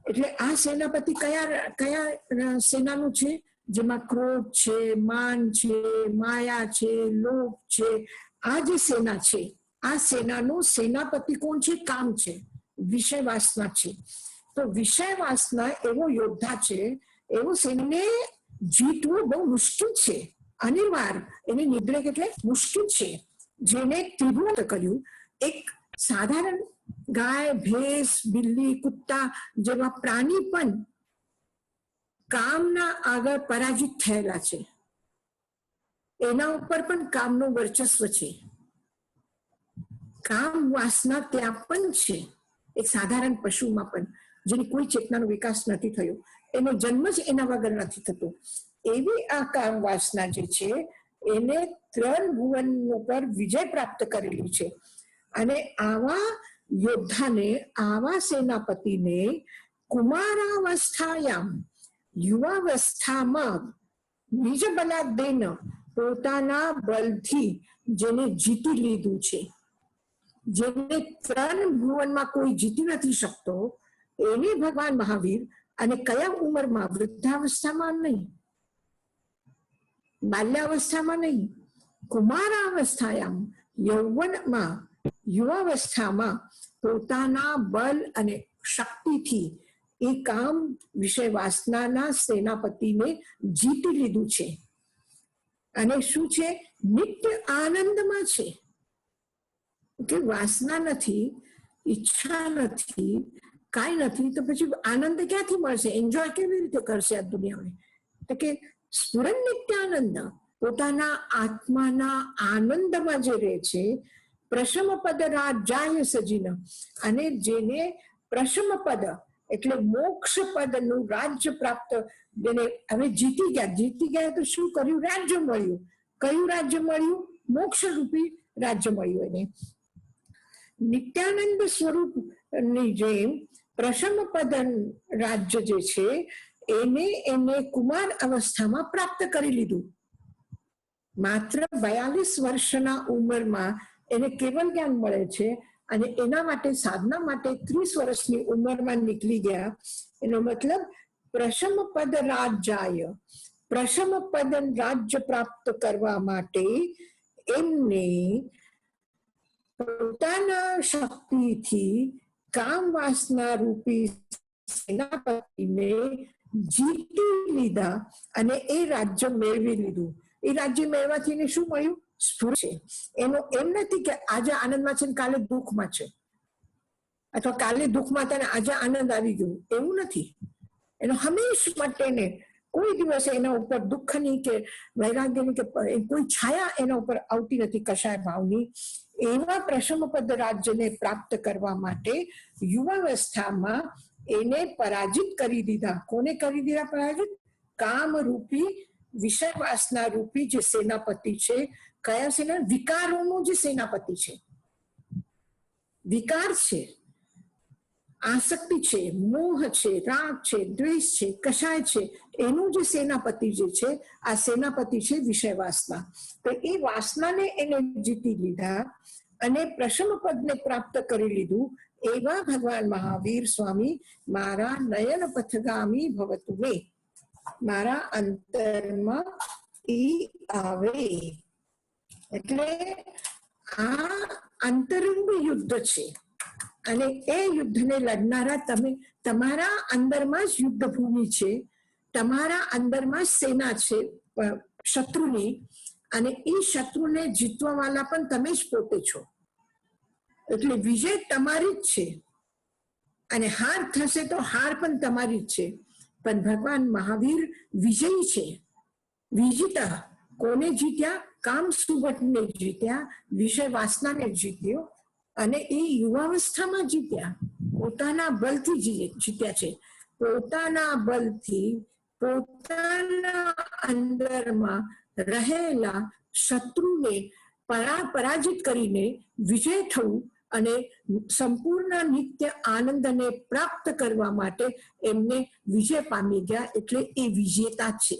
[SPEAKER 1] એટલે આ સેનાપતિ કયા સેનાનું છે? જેમાં ક્રોધ છે, માન છે, માયા છે, લોભ છે. આ જે સેના છે, આ સેનાનું સેનાપતિ કોણ છે? કામ છે, વિષય વાસના છે. તો વિષય વાસના એવો યોદ્ધા છે, એવો સેનાને જીતવું બહુ મુશ્કેલ છે, અનિવાર. એને નિદ્રેક એટલે મુશ્કેલ છે. જેને ત્રિભુવન કર્યું, એક સાધારણ ગાય, ભેંસ, બિલ્લી, કુત્તા જેવા પ્રાણી પણ કામના આગળ પરાજિત થયેલા છે. એના ઉપર પણ કામનું વર્ચસ્વ છે. કામ વાસના ત્યાં પણ છે, એક સાધારણ પશુમાં પણ, જેની કોઈ ચેતનાનો વિકાસ નથી થયો, એનો જન્મ જ એના વગર નથી થતો. એવી આ કામ વાસના જે છે એને ત્રણ ભુવન ઉપર વિજય પ્રાપ્ત કરેલી છે. અને આવા યોદ્ધાને, આવા સેનાપતિને કુમારાવસ્થાયામ, યુવાવસ્થામાં નિજ બલાદેન, પોતાના બલથી જેને જીતી લીધું છે, જેને ત્રણ ભુવનમાં કોઈ જીતી નથી શકતો, એને ભગવાન મહાવીર. અને કયા ઉંમરમાં? વૃદ્ધાવસ્થામાં નહીં, બાલ્યાવસ્થામાં નહીં, કુમારાવસ્થાયામ, યૌવનમાં, યુવાવસ્થામાં પોતાના બલ અને શક્તિથી એ કામ વિષય વાસનાના સેનાપતિને જીતી લીધું છે. અને શું છે? નિત્ય આનંદમાં છે. કે વાસના નથી, ઈચ્છા નથી, કાંઈ નથી, તો પછી આનંદ ક્યાંથી મળશે? એન્જોય કેવી રીતે કરશે આ દુનિયામાં? તો કે સ્ફુરન નિત્યાનંદ, પોતાના આત્માના આનંદમાં જે રહે છે. પ્રશમ પદ રાજ્યાય સજીન, અને જેને પ્રશમ પદ એટલે મોક્ષ પદનું રાજ્ય પ્રાપ્ત, જેને હવે જીતી ગયા તો શું કર્યું? રાજ્ય મળ્યું. કયું રાજ્ય મળ્યું? મોક્ષ રૂપી રાજ્ય મળ્યું એને. નિત્યાનંદ સ્વરૂપની જેમ પ્રશમ પદ રાજ્ય જે છે એને કુમાર અવસ્થામાં પ્રાપ્ત કરી લીધું. માત્ર 42 વર્ષના ઉંમરમાં એને કેવલ જ્ઞાન મળે છે. અને એના માટે સાધના માટે 30 વર્ષની ઉંમરમાં નીકળી ગયા. એનો મતલબ પ્રશમ પદ રાજ્યાય, પ્રશમ પદ રાજ્ય પ્રાપ્ત કરવા માટે એમને પોતાના શક્તિથી કામ વાસના રૂપી સેનાપતિને જીતી લીધા અને એ રાજ્ય મેળવી લીધું. એ રાજ્ય મેળવાથી શું મળ્યું? સ્ફૂર્તિ છે. એનો એમ નથી કે આજે આનંદમાં છે ને કાલે દુઃખમાં છે, અથવા કાલે દુઃખમાં હતા ને આજે આનંદ આવી ગયો, એવું નથી. એનો હંમેશ માટેને કોઈ દિવસ એના ઉપર દુઃખની કે વૈરાગ્યની કે કોઈ છાયા એના ઉપર આવતી નથી કશાય ભાવની. એવા પ્રશમપદ રાજ્યને પ્રાપ્ત કરવા માટે યુવાવસ્થામાં એને પરાજિત કરી દીધા. કોને કરી દીધા પરાજિત? કામરૂપી વિષય વાસના રૂપી જે સેનાપતિ છે. કયા સેના? વિકારોનો જે સેનાપતિ છે. વિકાર છે, આસક્તિ છે, મોહ છે, રાગ છે, દ્વેષ છે, કશાય છે, એનું જે સેનાપતિ જે છે, આ સેનાપતિ છે વિષય વાસના. તો એ વાસનાને એને જીતી લીધા અને પ્રશમ પદને પ્રાપ્ત કરી લીધું. એવા ભગવાન મહાવીર સ્વામી મારા નયન પથગામી ભવતુ મે, મારા અંતરમાં ઈ આવે. એટલે આ અંતરંગ યુદ્ધ છે અને એ યુદ્ધને લડનારા તમે, તમારા અંદરમાં જ યુદ્ધ ભૂમિ છે, તમારા અંદરમાં જ સેના છે શત્રુની, અને એ શત્રુને જીતવા વાળા પણ તમે જ પોતે છો. એટલે વિજય તમારી જ છે અને હાર થશે તો હાર પણ તમારી જ છે. પણ ભગવાન મહાવીર વિજયી છે, વિજેતા. કોને જીત્યા? કામ સુબટને જીત્યા, વિષય વાસનાને જીત્યો અને એ યુવાવસ્થામાં જીત્યા. પોતાના બલથી જીત્યા છે. પોતાના બલથી પોતાના અંદરમાં રહેલા શત્રુને પરાજિત કરીને વિજય થવું અને સંપૂર્ણ નિત્ય આનંદને પ્રાપ્ત કરવા માટે એમને વિજય પામી ગયા. એટલે એ વિજેતા છે.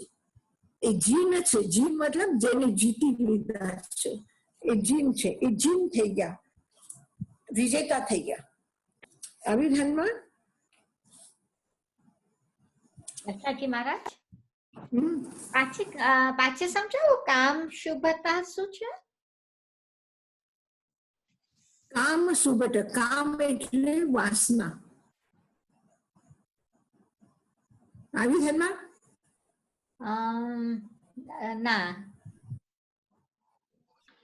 [SPEAKER 1] એ જીન છે. જીન મતલબ જેને જીતી લીધા છે, એ જીન છે. એ જીન થઈ ગયા, વિજેતા થઈ ગયા. આવી ધ્યાનમાં.
[SPEAKER 2] યશાજી મહારાજ પાછી સમજાવો, કામ શુભતા શું છે?
[SPEAKER 1] કામ સુબટ, કામ એટલે વાસના. આવી ધ્યાનમાં.
[SPEAKER 2] ના,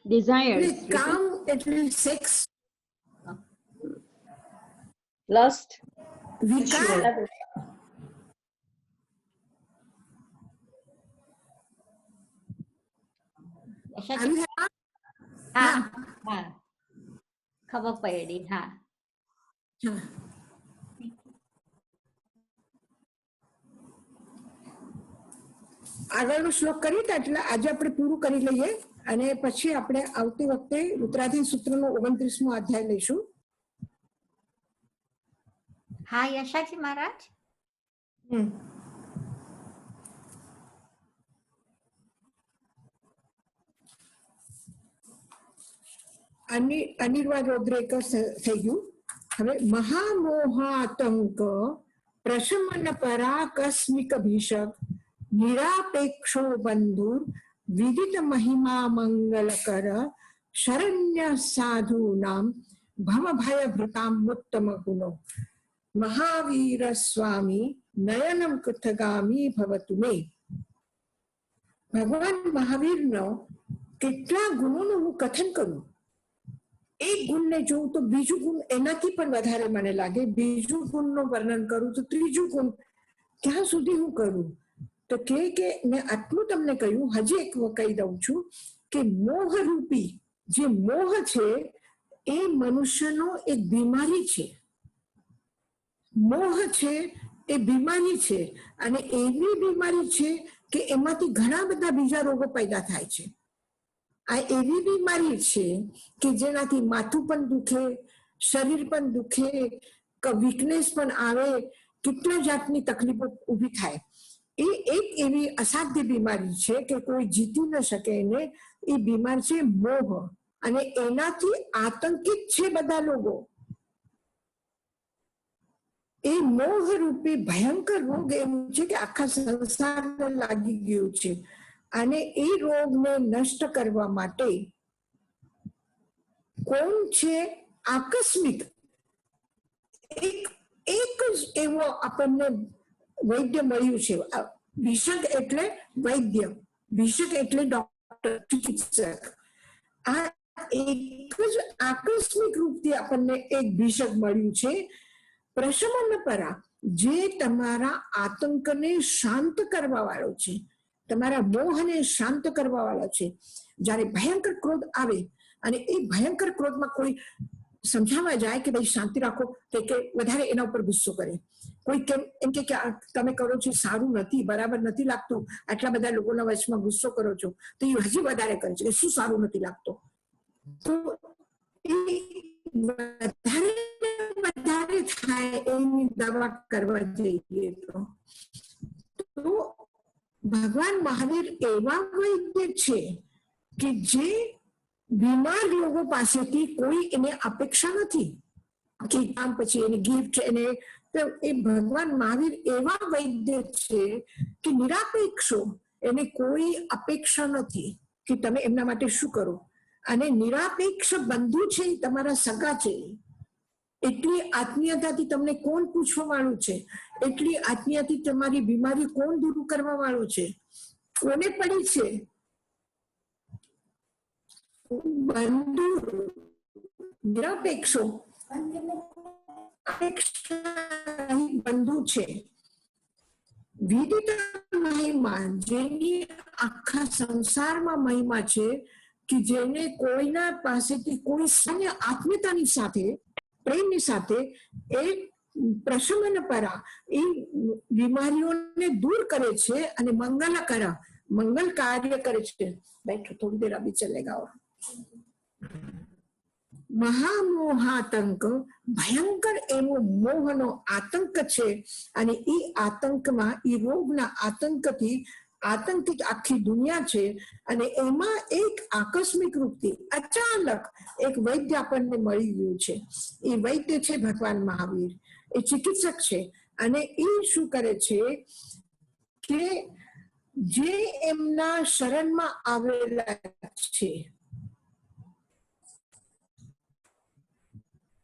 [SPEAKER 3] desires,
[SPEAKER 1] કામ એટલે સેક્સ,
[SPEAKER 4] લસ્ટ,
[SPEAKER 1] વિકાર.
[SPEAKER 2] યશાજી હા હા ખબર પડી. હા
[SPEAKER 1] આગળનો શ્લોક કરીએ તો એટલે આજે આપણે પૂરું કરી લઈએ અને પછી આપણે આવતી વખતે ઉત્તરાધીન સૂત્રનો 29મો અધ્યાય લઈશું.
[SPEAKER 2] હા યશાજી મહારાજ.
[SPEAKER 1] અનિર્વાદ રૌદ્રેક થઈ ગયું. હવે મહામોહાતંક પ્રશમન પરાકસ્મિક ભીષક નિરાપેક્ષો બંધુર વિદિત મહિમા મંગલકર શરણ્ય સાધુ નામ ભવભય ભૃતામ ઉત્તમ ગુણો મહાવીર સ્વામી નયનમ કૃથગામી ભવતુ મે. ભગવાન મહાવીરનો કેટલા ગુણોનું હું કથન કરું. એક ગુણને જોઉં તો બીજું ગુણ એનાથી પણ વધારે મને લાગે. બીજું ગુણનું વર્ણન કરું તો ત્રીજું ગુણ ક્યાં સુધી હું કરું? તો કે મેં આટલું તમને કહ્યું, હજી એક કહી દઉં છું કે મોહરૂપી જે મોહ છે એ મનુષ્યનો એક બીમારી છે. મોહ છે એ બીમારી છે અને એવી બીમારી છે કે એમાંથી ઘણા બધા બીજા રોગો પેદા થાય છે. આ એવી બીમારી છે કે જેનાથી માથું પણ દુખે, શરીર પણ દુખે, વીકનેસ પણ આવે, કેટલા જાતની તકલીફો ઊભી થાય. એ એક એવી અસાધ્ય બીમારી છે કે કોઈ જીતી ન શકે એને. એ બીમાર છે મોહ. અને એનાથી આતંકિત છે બધા લોકો. એ મોહ રૂપી ભયંકર રોગ એવું છે કે આખા સંસારને લાગી ગયું છે. અને એ રોગને નષ્ટ કરવા માટે કોણ છે? આકસ્મિક એક જ એવો આપણને વૈદ્ય મળ્યું છે. ભીષક એટલે વૈદ્ય, ભીષક એટલે ડોક્ટર, ચિકિત્સક. આ એક જ આકસ્મિક રૂપથી આપણને એક ભીષક મળ્યું છે, પ્રશમનપરા, જે તમારા આતંકને શાંત કરવા વાળો છે, તમારા મોહને શાંત કરવા વાળો છે. જ્યારે ભયંકર ક્રોધ આવે અને એ ભયંકર ક્રોધમાં કોઈ સમજાવવા જાય કે ભાઈ શાંતિ રાખો, તો કે વધારે એના ઉપર ગુસ્સો કરે. કોઈ કેમ એમ કે તમે કરો છો સારું નથી, બરાબર નથી લાગતું, આટલા બધા લોકોના વચમાં ગુસ્સો કરો છો, તો એ હજી વધારે કરે છે કે શું સારું નથી લાગતો. તો એ વધારે થાય એની દવા કરવા જઈએ તો ભગવાન મહાવીર એવા વૈદ્ય છે કે જે બીમાર લોકો પાસેથી કોઈ એને અપેક્ષા નથી કે આમ પછી એની ગિફ્ટ એને, તો એ ભગવાન મહાવીર એવા વૈદ્ય છે કે નિરાપેક્ષો, એને કોઈ અપેક્ષા નથી કે તમે એમના માટે શું કરો. અને નિરાપેક્ષ બંધુ છે, તમારા સગા છે. એટલી આત્મીયતાથી તમને કોણ પૂછવા વાળું છે, એટલી આત્મીયતાથી તમારી બીમારી કોણ દૂર કરવા વાળું છે, કોને પડી છે? બંધુ નિરપેક્ષો બંધુ છે. વિદિત મહિમા, જેની આખા સંસારમાં મહિમા છે કે જેને કોઈના પાસેથી કોઈ સાન્ય આત્મીયતાની સાથે, પ્રેમની સાથે એ પ્રશમનપરા, એ બીમારીઓને દૂર કરે છે અને મંગલ કાર્ય કરે છે. બેઠો, થોડી દેર અભી ચલેગા. મહામોહાતંક, ભયંકર એવો મોહનો આતંક છે. અને એ આતંકમાં, એ રોગના આતંકથી આતંકિત આખી દુનિયા છે. અને એમાં એક આકસ્મિક રૂપથી અચાનક એક વૈદ્ય આપણને મળી ગયું છે. એ વૈદ્ય છે ભગવાન મહાવીર. એ ચિકિત્સક છે. અને એ શું કરે છે કે જે એમના શરણમાં આવેલા છે,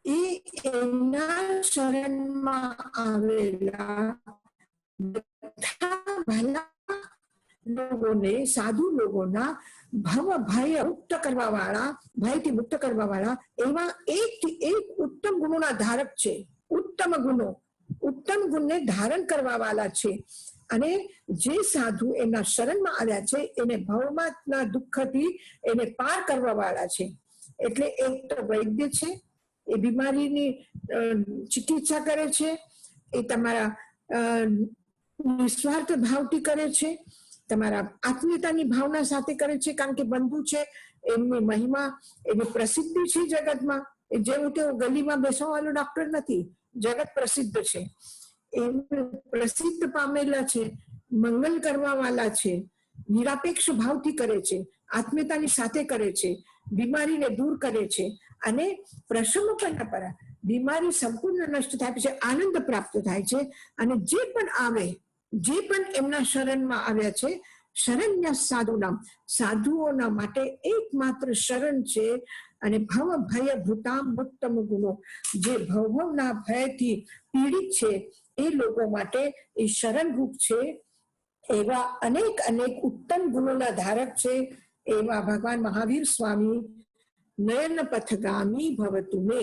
[SPEAKER 1] એ એમના શરણમાં આવેલા બધા ભલા લોકોને, સાધુ લોકોના ભય મુક્ત કરવા વાળા, ભયથી મુક્ત કરવા વાળા એવા એક ઉત્તમ ગુણોના ધારક છે. ઉત્તમ ગુણને ધારણ કરવા વાળા છે. અને જે સાધુ એમના શરણમાં આવ્યા છે એને ભવના દુઃખથી એને પાર કરવા વાળા છે. એટલે એક તો વૈદ્ય છે, એ બીમારીની ચિકિત્સા કરે છે, એ તમારા નિસ્વાર્થ ભાવથી કરે છે, તમારા આત્મીયતાની ભાવના સાથે કરે છે. કારણ કે બંધુ છે, એમની મહિમા, એની પ્રસિદ્ધિ છે જગતમાં. જેવું તેવું ગલીમાં બેસવા વાળો ડોક્ટર નથી, જગત પ્રસિદ્ધ છે. એ પ્રસિદ્ધ પામેલા છે, મંગલ કરવા વાળા છે, નિરાપેક્ષ ભાવથી કરે છે, આત્મીયતાની સાથે કરે છે, બીમારીને દૂર કરે છે. અને પ્રશમનપરા, બીમારી સંપૂર્ણ નષ્ટ થાય પછી આનંદ પ્રાપ્ત થાય છે. અને જે પણ આવે, જે પણ એમના શરણમાં આવ્યા છે, શરણ્ય સાધુનામ, સાધુઓના માટે એકમાત્ર શરણ છે. અને ભવ ભય ભૂતામ ઉત્તમ ગુણો, જે ભવના ભયથી પીડિત છે એ લોકો માટે એ શરણરૂપ છે. એવા અનેક ઉત્તમ ગુણોના ધારક છે એવા ભગવાન મહાવીર સ્વામી નયન પથગામી ભવતુ મે.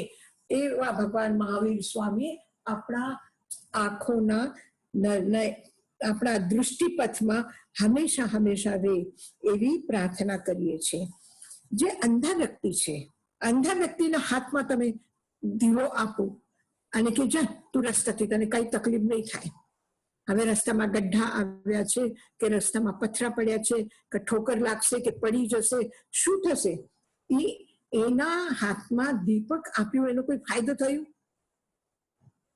[SPEAKER 1] એવા ભગવાન મહાવીર સ્વામી આપણા આંખોના આપણા દૃષ્ટિપથમાં હંમેશા રહે એવી પ્રાર્થના કરીએ છીએ. જે અંધા વ્યક્તિ છે, અંધા વ્યક્તિના હાથમાં તમે દીવો આપો અને કે જા તું રસ્તાથી, તને કઈ તકલીફ નહીં થાય. હવે રસ્તામાં ગઢ્ઢા આવ્યા છે કે રસ્તામાં પથરા પડ્યા છે કે ઠોકર લાગશે કે પડી જશે, શું થશે? એના હાથમાં દીપક આપ્યું, એનો કોઈ ફાયદો થયો?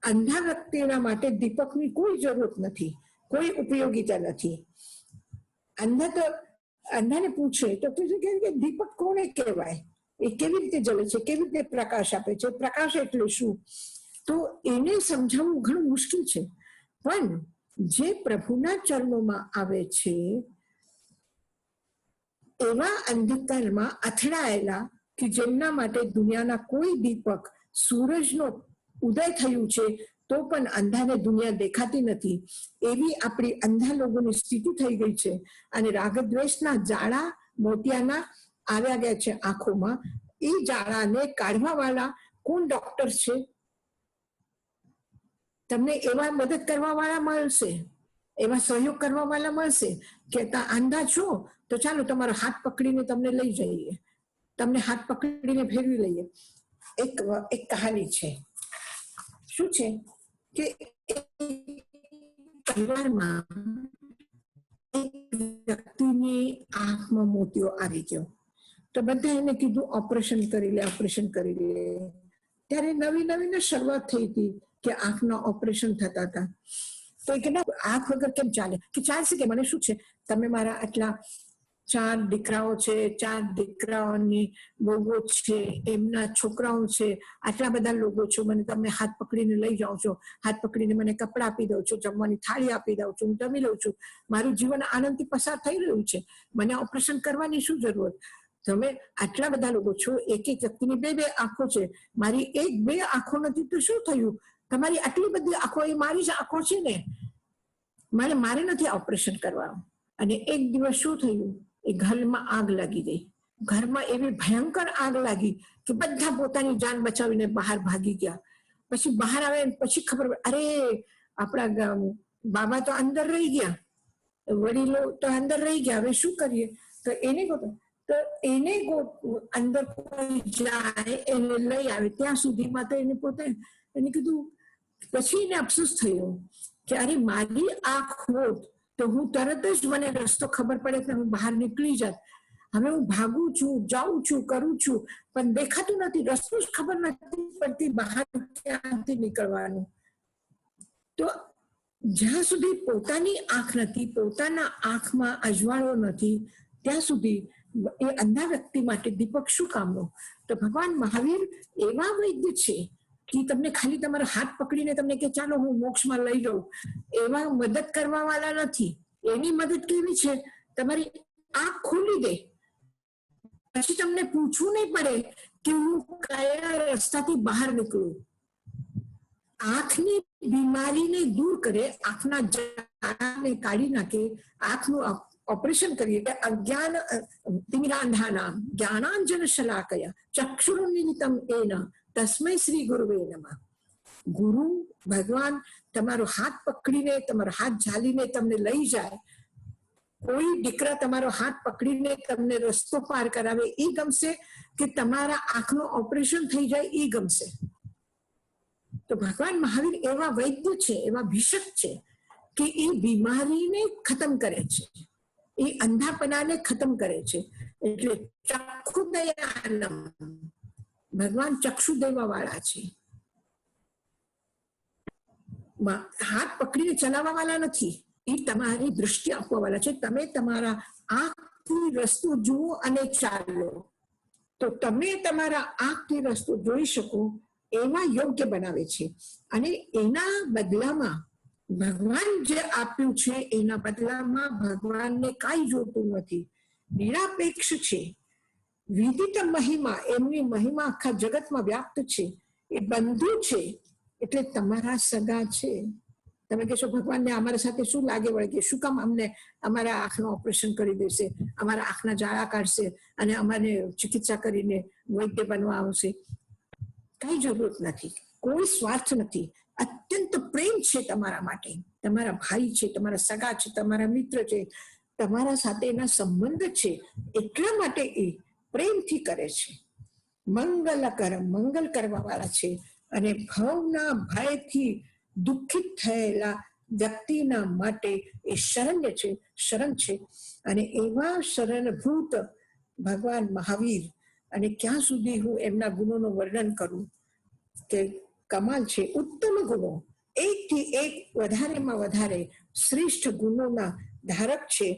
[SPEAKER 1] અંધા વ્યક્તિના માટે દીપકની કોઈ જરૂરત નથી, કોઈ ઉપયોગિતા નથી. અંધાને પૂછે તો દીપક કોને કહેવાય? એ કેવી રીતે જલે છે, કેવી રીતે પ્રકાશ આપે છે, પ્રકાશ એટલે શું, તો એને સમજાવવું ઘણું મુશ્કેલ છે. પણ જે પ્રભુના ચરણોમાં આવે છે એવા અંધકારમાં અથડાયેલા કે જેમના માટે દુનિયાના કોઈ દીપક, સૂરજનો ઉદય થયું છે તો પણ અંધાને દુનિયા દેખાતી નથી, એવી આપણી અંધા લોકોની સ્થિતિ થઈ ગઈ છે. અને રાગદ્વેષના જાળા મોતિયાના આવ્યા ગયા છે આંખોમાં. એ જાળાને કાઢવા વાળા કોણ ડોક્ટર છે? તમને એવા મદદ કરવા વાળા મળશે, એવા સહયોગ કરવા વાળા મળશે કે અંધા છો તો ચાલો તમારો હાથ પકડીને તમને લઈ જઈએ, તમને હાથ પકડીને ફેરવી લઈએ. એક કહાની છે. શું છે કે પરિવારમાં એક વ્યક્તિની આંખમાં મોતિયો આવી ગયો, તો બધા એને કીધું ઓપરેશન કરી લે, ઓપરેશન કરી લે. ત્યારે નવી નવી શરૂઆત થઈ હતી કે આંખના ઓપરેશન થતા હતા. તો એ કે ના, આંખ વગર કેમ ચાલે? કે ચાલશે, કે મને શું છે, તમે મારા આટલા 4 દીકરાઓ છે, 4 દીકરાઓની વહુઓ છે, એમના છોકરાઓ છે, આટલા બધા લોકો છો, મને તમે હાથ પકડીને લઈ જાઓ છો, હાથ પકડીને મને કપડાં આપી દો છો, જમવાની થાળી આપી દો છો, હું જમી લઉં છું, મારું જીવન આનંદથી પસાર થઈ રહ્યું છે, મને ઓપરેશન કરવાની શું જરૂરત? તમે આટલા બધા લોકો છો, એક એક વ્યક્તિની 2 આંખો છે, મારી 1-2 આંખો નથી તો શું થયું? તમારી આટલી બધી આંખો, એ મારી જ આંખો છે ને, મારે નથી ઓપરેશન કરવાનું. અને એક દિવસ શું થયું, એ ઘરમાં આગ લાગી ગઈ. ઘરમાં એવી ભયંકર આગ લાગી કે બધા પોતાની જાન બચાવીને બહાર ભાગી ગયા. પછી બહાર આવે પછી ખબર, અરે આપણા બાબા તો અંદર રહી ગયા, વડીલો તો અંદર રહી ગયા, હવે શું કરીએ? તો એને અંદર કોઈ જાય એને લઈ આવે, ત્યાં સુધીમાં તો એને પોતે એને કીધું. પછી એને અફસોસ થયો કે અરે મારી આંખ હોત તો હું તરત જ મને રસ્તો ખબર પડે કે હું બહાર નીકળી જાત. હવે હું ભાગું છું, જાઉં છું, કરું છું, પણ દેખાતું નથી, રસ્તો જ ખબર નથી પડતી બહાર ક્યાંથી નીકળવાનું. તો જ્યાં સુધી પોતાની આંખ નથી, પોતાના આંખમાં અજવાળો નથી, ત્યાં સુધી એ અંધા વ્યક્તિ માટે દીપક શું કામનો? તો ભગવાન મહાવીર એવા વૈદ્ય છે કે તમને ખાલી તમારો હાથ પકડીને તમને કે ચાલો હું મોક્ષમાં લઈ જાઉં, એવા મદદ કરવા વાળા નથી. એની મદદ કેવી છે? તમારી આંખ ખોલી દે, પછી તમને પૂછવું નહીં પડે કે હું કયા રસ્તાથી બહાર નીકળું. આંખની બીમારીને દૂર કરે, આંખના જાળાને કાઢી નાખે, આંખનું ઓપરેશન કરીએ કે અજ્ઞાન તિમિરાંધાનામ જ્ઞાનાંજન શલાકયા ચક્ષુરુન્મિલિતમ એન તસ્મૈ શ્રી ગુરુવે નમઃ. ગુરુ ભગવાન તમારો હાથ પકડીને, તમારો હાથ ઝાલીને તમને લઈ જાય. કોઈ દીકરા તમારો હાથ પકડીને તમને રસ્તો પાર કરાવે એ ગમશે, કે તમારા આંખનું ઓપરેશન થઈ જાય એ ગમશે? તો ભગવાન મહાવીર એવા વૈદ્ય છે, એવા ભીષક છે કે એ બીમારીને ખતમ કરે છે, એ અંધાપનાને ખતમ કરે છે. એટલે ચક્ષુદયાનમ, ભગવાન ચક્ષુ દેવા વાળા છે, હાથ પકડીને ચલાવવા વાળા નથી. એ તમારી દૃષ્ટિ આપવા વાળા છે. તમે તમારા આંખથી રસ્તો જુઓ અને ચાલો, તો તમે તમારા આંખથી રસ્તો જોઈ શકો એવા યોગ્ય બનાવે છે. અને એના બદલામાં ભગવાન જે આપ્યું છે, એના બદલામાં ભગવાનને કાંઈ જોતું નથી, નિરાપેક્ષ છે. વિદિત મહિમા, એમની મહિમા આખા જગતમાં વ્યાપ્ત છે. એ બંધુ છે, એટલે તમારા સગા છે. તમે કહેશો ભગવાનને અમારા સાથે શું લાગે વળગે, શું કામ અમને અમારા આંખનું ઓપરેશન કરી દેશે, અમારા આંખના જાળા કાઢશે અને અમારે ચિકિત્સા કરીને વૈદ્ય બનવા આવશે? કઈ જરૂરત નથી, કોઈ સ્વાર્થ નથી. અત્યંત પ્રેમ છે તમારા માટે. તમારા ભાઈ છે, તમારા સગા છે, તમારા મિત્ર છે, તમારા સાથે એના સંબંધ છે, એટલા માટે એ પ્રેમથી કરે છે. મંગલકરમ, મંગલ કરવા વાળા છે. અને ભવના ભયથી દુઃખિત થયેલા વ્યક્તિના માટે એ શરણ્ય છે, શરણ છે. અને એવા શરણભૂત ભગવાન મહાવીર, અને ક્યાં સુધી હું એમના ગુણોનું વર્ણન કરું કે કમાલ છે. ઉત્તમ ગુણો, એકથી એક વધારેમાં વધારે શ્રેષ્ઠ ગુણોના ધારક છે.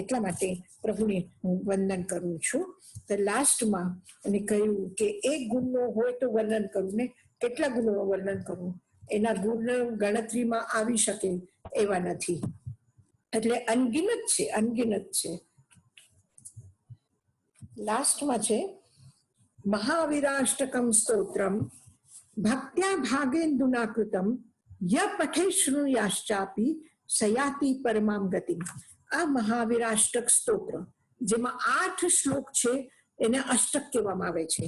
[SPEAKER 1] એટલા માટે પ્રભુને હું વંદન કરું છું. તો લાસ્ટમાં એને કહ્યું કે એક ગુણનો હોય તો વર્ણન કરવું ને કેટલા ગુણોનું વર્ણન કરવું, એના ગુણ ગણતરીમાં આવી શકે એવા નથી, એટલે અનગિનત છે, અનગિનત છે. લાસ્ટમાં છે મહાવીરાષ્ટકમ સ્તોત્રમ ભક્ત્યા ભાગેન્દુના કૃતમ ય પઠે શૃણુયાશ્ચાપી સયાતિ પરમામ ગતિ. આ મહાવીરાષ્ટક સ્તોત્ર જેમાં 8 શ્લોક છે એને અષ્ટક કહેવામાં આવે છે.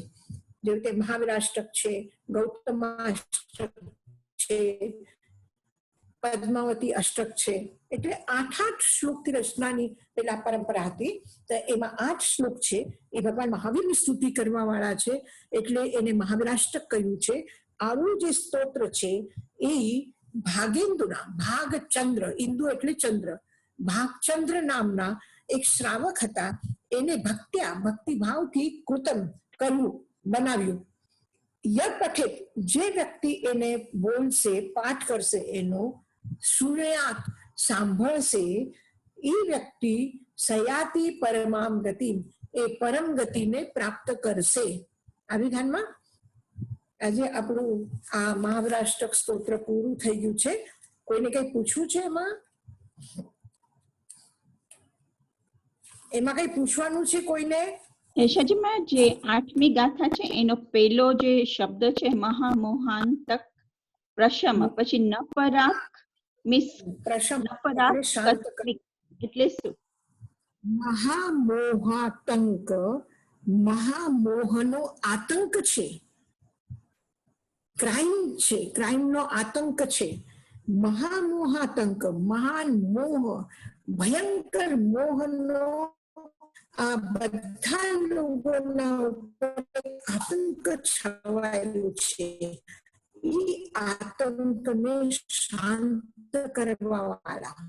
[SPEAKER 1] જેવી રીતે મહાવીરાષ્ટક છે, ગૌતમાષ્ટક છે, પદ્માવતી અષ્ટક છે, એટલે 8 શ્લોકથી રચનાની પેલા પરંપરા હતી. તો એમાં 8 શ્લોક છે એ ભગવાન મહાવીરની સ્તુતિ કરવા વાળા છે, એટલે એને મહાવીરાષ્ટક કહ્યું છે. આવું જે સ્તોત્ર છે એ ભાગેન્દુના, ભાગચંદ્ર, ઇન્દુ એટલે ચંદ્ર, ભાગચંદ્ર નામના એક શ્રાવક હતા, એને ભક્તિભાવથી કૃતમ કરવું, બનાવ્યું. ય પઠિત, જે વ્યક્તિ એને બોલશે, પાઠ કરશે, એનો સુનયાત, સાંભળશે, એ વ્યક્તિ સયાતિ પરમામ ગતિ, એ પરમ ગતિને પ્રાપ્ત કરશે. આવી ધ્યાનમાં. આજે આપણું આ મહાવીરાષ્ટક સ્તોત્ર પૂરું થઈ ગયું છે. કોઈને કઈ પૂછવું છે એમાં કઈ પૂછવાનું છે કોઈને?
[SPEAKER 3] યશાજીમાં જે 8મી ગાથા છે એનો પહેલો જે શબ્દ છે મહામોહાંતક પ્રશમ, પછી ન પરાક મિસ
[SPEAKER 1] પ્રશમ
[SPEAKER 3] ન પરાક
[SPEAKER 1] એટલે શાંત
[SPEAKER 3] કસ્મિક એટલે શું?
[SPEAKER 1] મહામોહાતંક, મહામોહનો આતંક છે, ક્રાઇમ છે, ક્રાઇમનો આતંક છે. મહામોહાતંક, મહાન મોહ, ભયંકર મોહનો આ બધા લોકોના ઉપર આતંક છવાયેલું છે. એ આતંકને શાંત કરવા વાળા,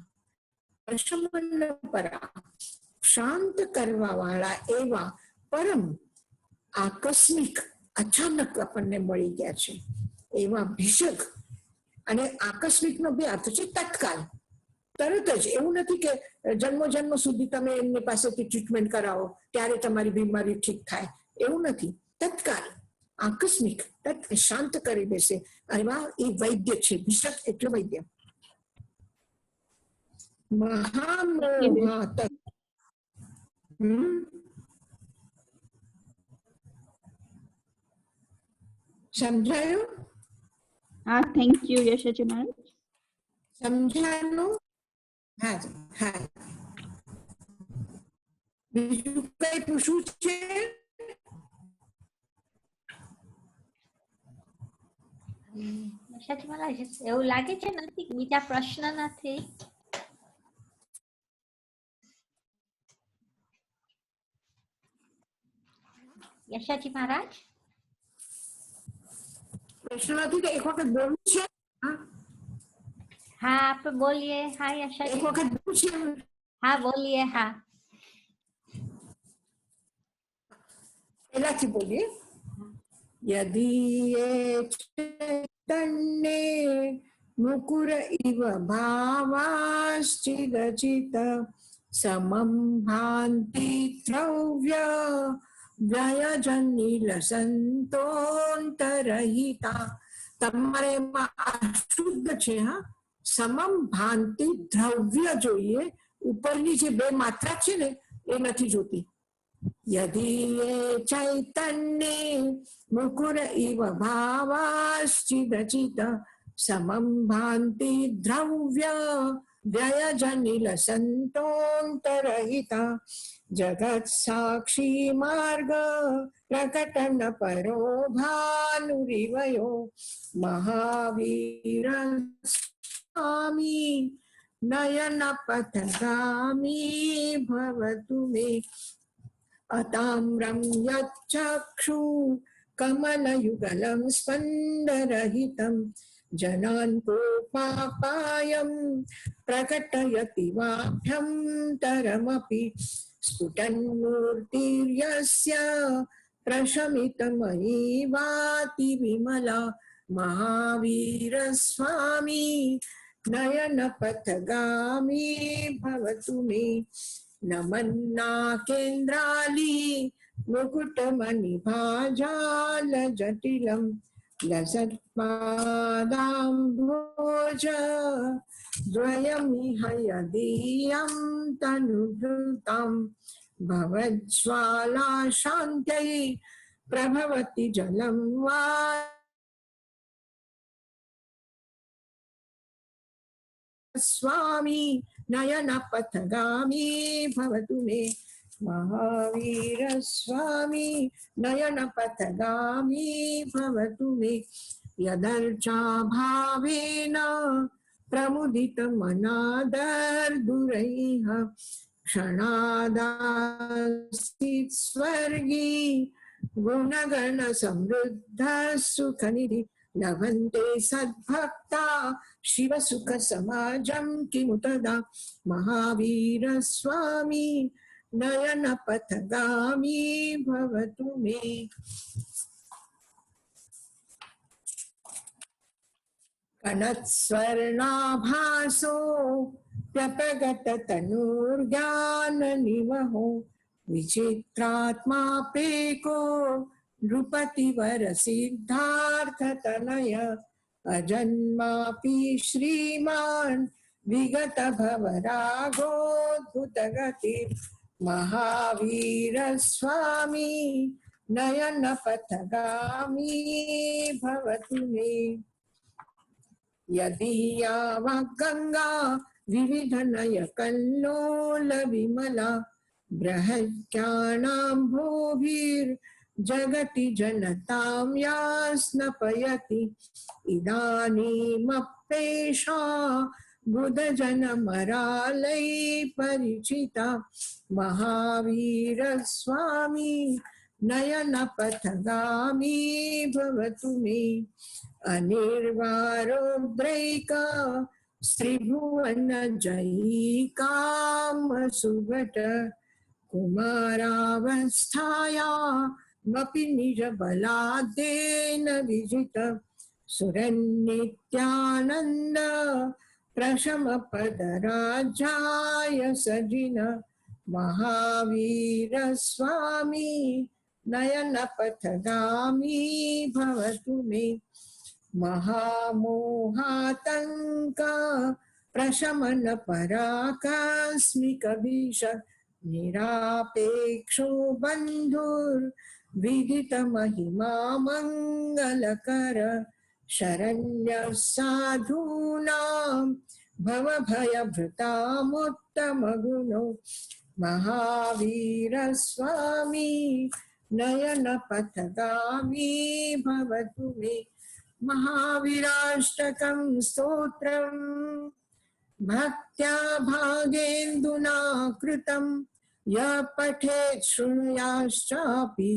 [SPEAKER 1] પ્રશમન પરા, શાંત કરવા વાળા એવા પરમ આકસ્મિક, અચાનક આપણને મળી ગયા છે એવા ભીષક. અને આકસ્મિક નો બે અર્થ છે તત્કાલ, તરત જ. એવું નથી કે જન્મ સુધી તમે એમની પાસેથી ટ્રીટમેન્ટ કરાવો ત્યારે તમારી બીમારી ઠીક થાય, એવું નથી. તત્કાલ, આકસ્મિક, શાંત કરી દેશે. એવા એ વૈદ્ય છે. ભીષક એટલે વૈદ્ય. મહામોહાતક. સમજાયું?
[SPEAKER 3] હા, થેન્ક યુ યશાજી મહારાજ.
[SPEAKER 1] સમજાયું? હા હા. બીજું કઈ પૂછવું છે?
[SPEAKER 2] યશાજી મહારાજ, એવું લાગે છે નથી, બીજા પ્રશ્ન નથી. યશાજી મહારાજ,
[SPEAKER 1] પ્રશ્ન નથી તો એક વખત બોલવું છે.
[SPEAKER 2] હા આપણે બોલીએ. હા
[SPEAKER 1] એક
[SPEAKER 2] યશાજી,
[SPEAKER 1] વખત બોલવું છે.
[SPEAKER 2] હા બોલીએ. હા
[SPEAKER 1] પહેલાથી બોલીએ. યદી ચૈતન્યે મુકુર ઇવ ભાવાશ્ચિદચિત સમમ ભાંતિ દ્રવ્ય વ્યયજનિલ સંતોંતરહિતા. તમારે એમાં અશુદ્ધ છે. હા, સમમ ભાંતિ દ્રવ્ય જોઈએ. ઉપરની જે 2 માત્રા છે ને એ નથી જોતી. યદી ચૈતન્યે મુકુર ઇવ ભાવાશ્ચિદચિત સમમ ભાંતિ દ્રવ્ય વ્યયજનિલ સંતોંતરહિતા જગત સાક્ષી માર્ગ પ્રકટન પરો ભાનુરિવયો મહાવીર સ્વામી નયન પથગામી ભવતુ મે અતામ્રમ યચ્ચક્ષુ કમલયુગલમ સ્પંદરહિતમ જનાન કોપાપાયમ પ્રકટયતિ વાભ્યંતરમપી સ્ફુટન મૂર્તિર્યસ્ય પ્રશમિતમયી વાતિ વિમલા મહાવીર સ્વામી નયન પથગામી ભવતુ મે. नमन्ना केन्द्राली मुकुटमणिभाजाल जटिलं लसत्पादाम्भोज द्वयमिह यदीयं तनुभृतां भवज्ज्वाला शान्त्यै प्रभवति जलं वा स्वामी नयनपथगामी भवतु मे महावीर स्वामी नयनपथगामी भवतु मे यदर्चा भावेन प्रमुदितमनादर्दुरैः क्षणादासीत् स्वर्गी गुणगणसमृद्ध सुखनिधि लभन्ते सद्भक्ता शिवसुखसमाजं किमु तदा महावीर स्वामी नयनपथगामी भवतु मे। कनत्स्वर्णाभासो व्यपगततनुर्ज्ञाननिवहो विचित्रात्मा पेको नृपतिवर सिद्धार्थतनय अजन्मापि श्रीमान् विगत भवरागोद्भुतगतिर् महावीर स्वामी नयनपथगामी भवतु मे। यदीयावगङ्गा विविधनयकल्लोलविमला बृहज्ञानाम्भोभिर्जगति जनतां या स्नपयति इदानीमप्येषा बुधजनमरालै परिचिता महावीर स्वामी नयनपथगामी भवतु मे। अनिर्वारोद्रैका श्रीभुवन जयी कामसुभट कुमारावस्थायामपि निजबलाद्येन विजित सुरन्नित्यानन्द प्रशमपदराजाय सजिन महावीर स्वामी नयनपथगामी भवतु मे। महामोहातंका प्रशमन पराकस्मिक भीष निरापेक्षो बंधुर विदित महिमा मंगलकर शरण्य साधूनां भवभयभृतामुत्तम गुणो महावीर स्वामी नयनपथगामी भवतु मे। महावीराष्टकं स्तोत्रं भक्त्या भागेन्दुना कृतं यः पठेत् शृणुयाश्चापि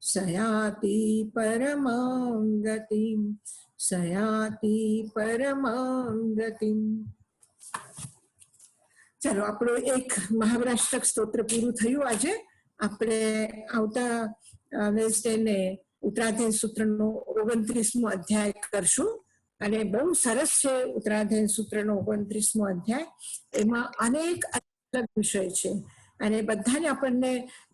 [SPEAKER 1] स याति परमां गतिं स याति परमां गतिम्। चलो આપણું એક મહાવીરાષ્ટક સ્તોત્ર પૂરું થયું। આજે આપણે આવતા વેસ્ટને ઉત્તરાધ્યાય સૂત્રનો 29મો અધ્યાય કરશું અને બહુ સરસ છે ઉત્તરાધ્યાય સૂત્રનો 29મો અધ્યાય। એમાં અનેક અલગ વિષય છે અને બધાને આપણને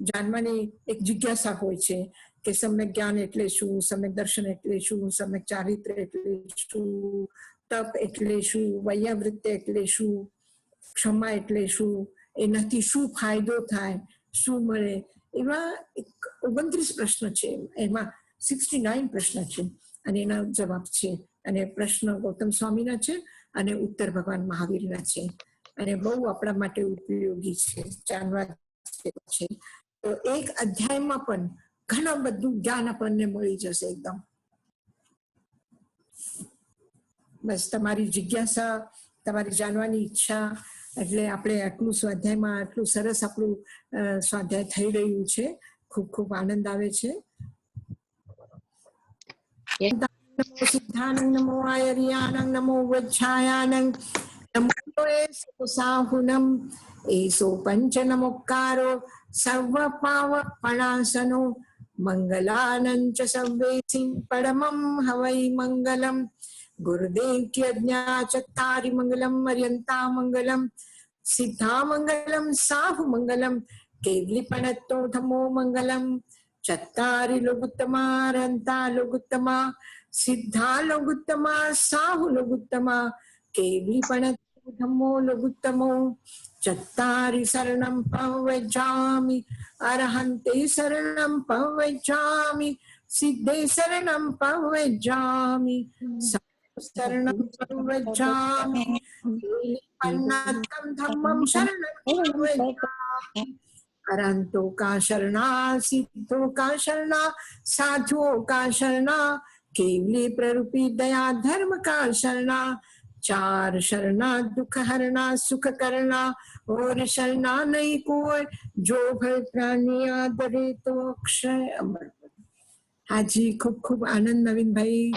[SPEAKER 1] જાણવાની એક જિજ્ઞાસા હોય છે કે સમ્યક જ્ઞાન એટલે શું, સમ્યક દર્શન એટલે શું, સમ્યક ચારિત્ર્ય એટલે શું, તપ એટલે શું, વૈયાવૃત્તિ એટલે શું, ક્ષમા એટલે શું, એનાથી શું ફાયદો થાય, શું મળે, એવા 29 પ્રશ્ન છે। એમાં 69 પ્રશ્ન છે અને એના જવાબ છે અને પ્રશ્ન ગૌતમ સ્વામીના છે અને ઉત્તર ભગવાન મહાવીરના છે અને બહુ આપણા માટે ઉપયોગી છે, જાણવા છે। તો એક અધ્યાયમાં પણ ઘણું બધું જ્ઞાન આપણને મળી જશે એકદમ। બસ તમારી જિજ્ઞાસા, તમારી જાણવાની ઈચ્છા, એટલે આપણે આટલું સ્વાધ્યાયમાં આટલું સરસ આપણું સ્વાધ્યાય થઈ રહ્યું છે। ખૂબ ખૂબ આનંદ આવે છે। नमो सिद्धानंद नमो आयर्यानं नमो वज्रायानं नमो साहुनं एसो पंच नमोकारो सर्वपावपणासनो मंगलानं च सर्वेसिं परमं हवै मंगलम् गुरुदेव की आज्ञा चत्तारि मंगलम मर्यन्ता मंगलम सिद्धा मंगलम साहु मंगलम केवली पणत्तो धमो मंगलम चत्तारि लोगुत्तमा रंता लोगुत्तमा सिद्धा लोगुत्तमा साहु लोगुत्तमा केवली पणत्तो धमो लोगुत्तमो चत्तारि शरणं पवज्जामि अरहन्ते शरणं पवज्जामि सिद्धे शरणं पवज्जामि शरणं पवज्जामि अन्नतं धम्मं शरणं पवज्जामि अरहंतों का शरणा सिद्धों का शरणा साधुओं का शरणा केवली प्ररूपी दया धर्म का शरणा चार शरणा दुख हरना सुख करना और शरणा नहीं कोई जो भय प्राणी आदरे तो अक्षय अमर। हाजी खूब खूब आनंद नवीन भाई।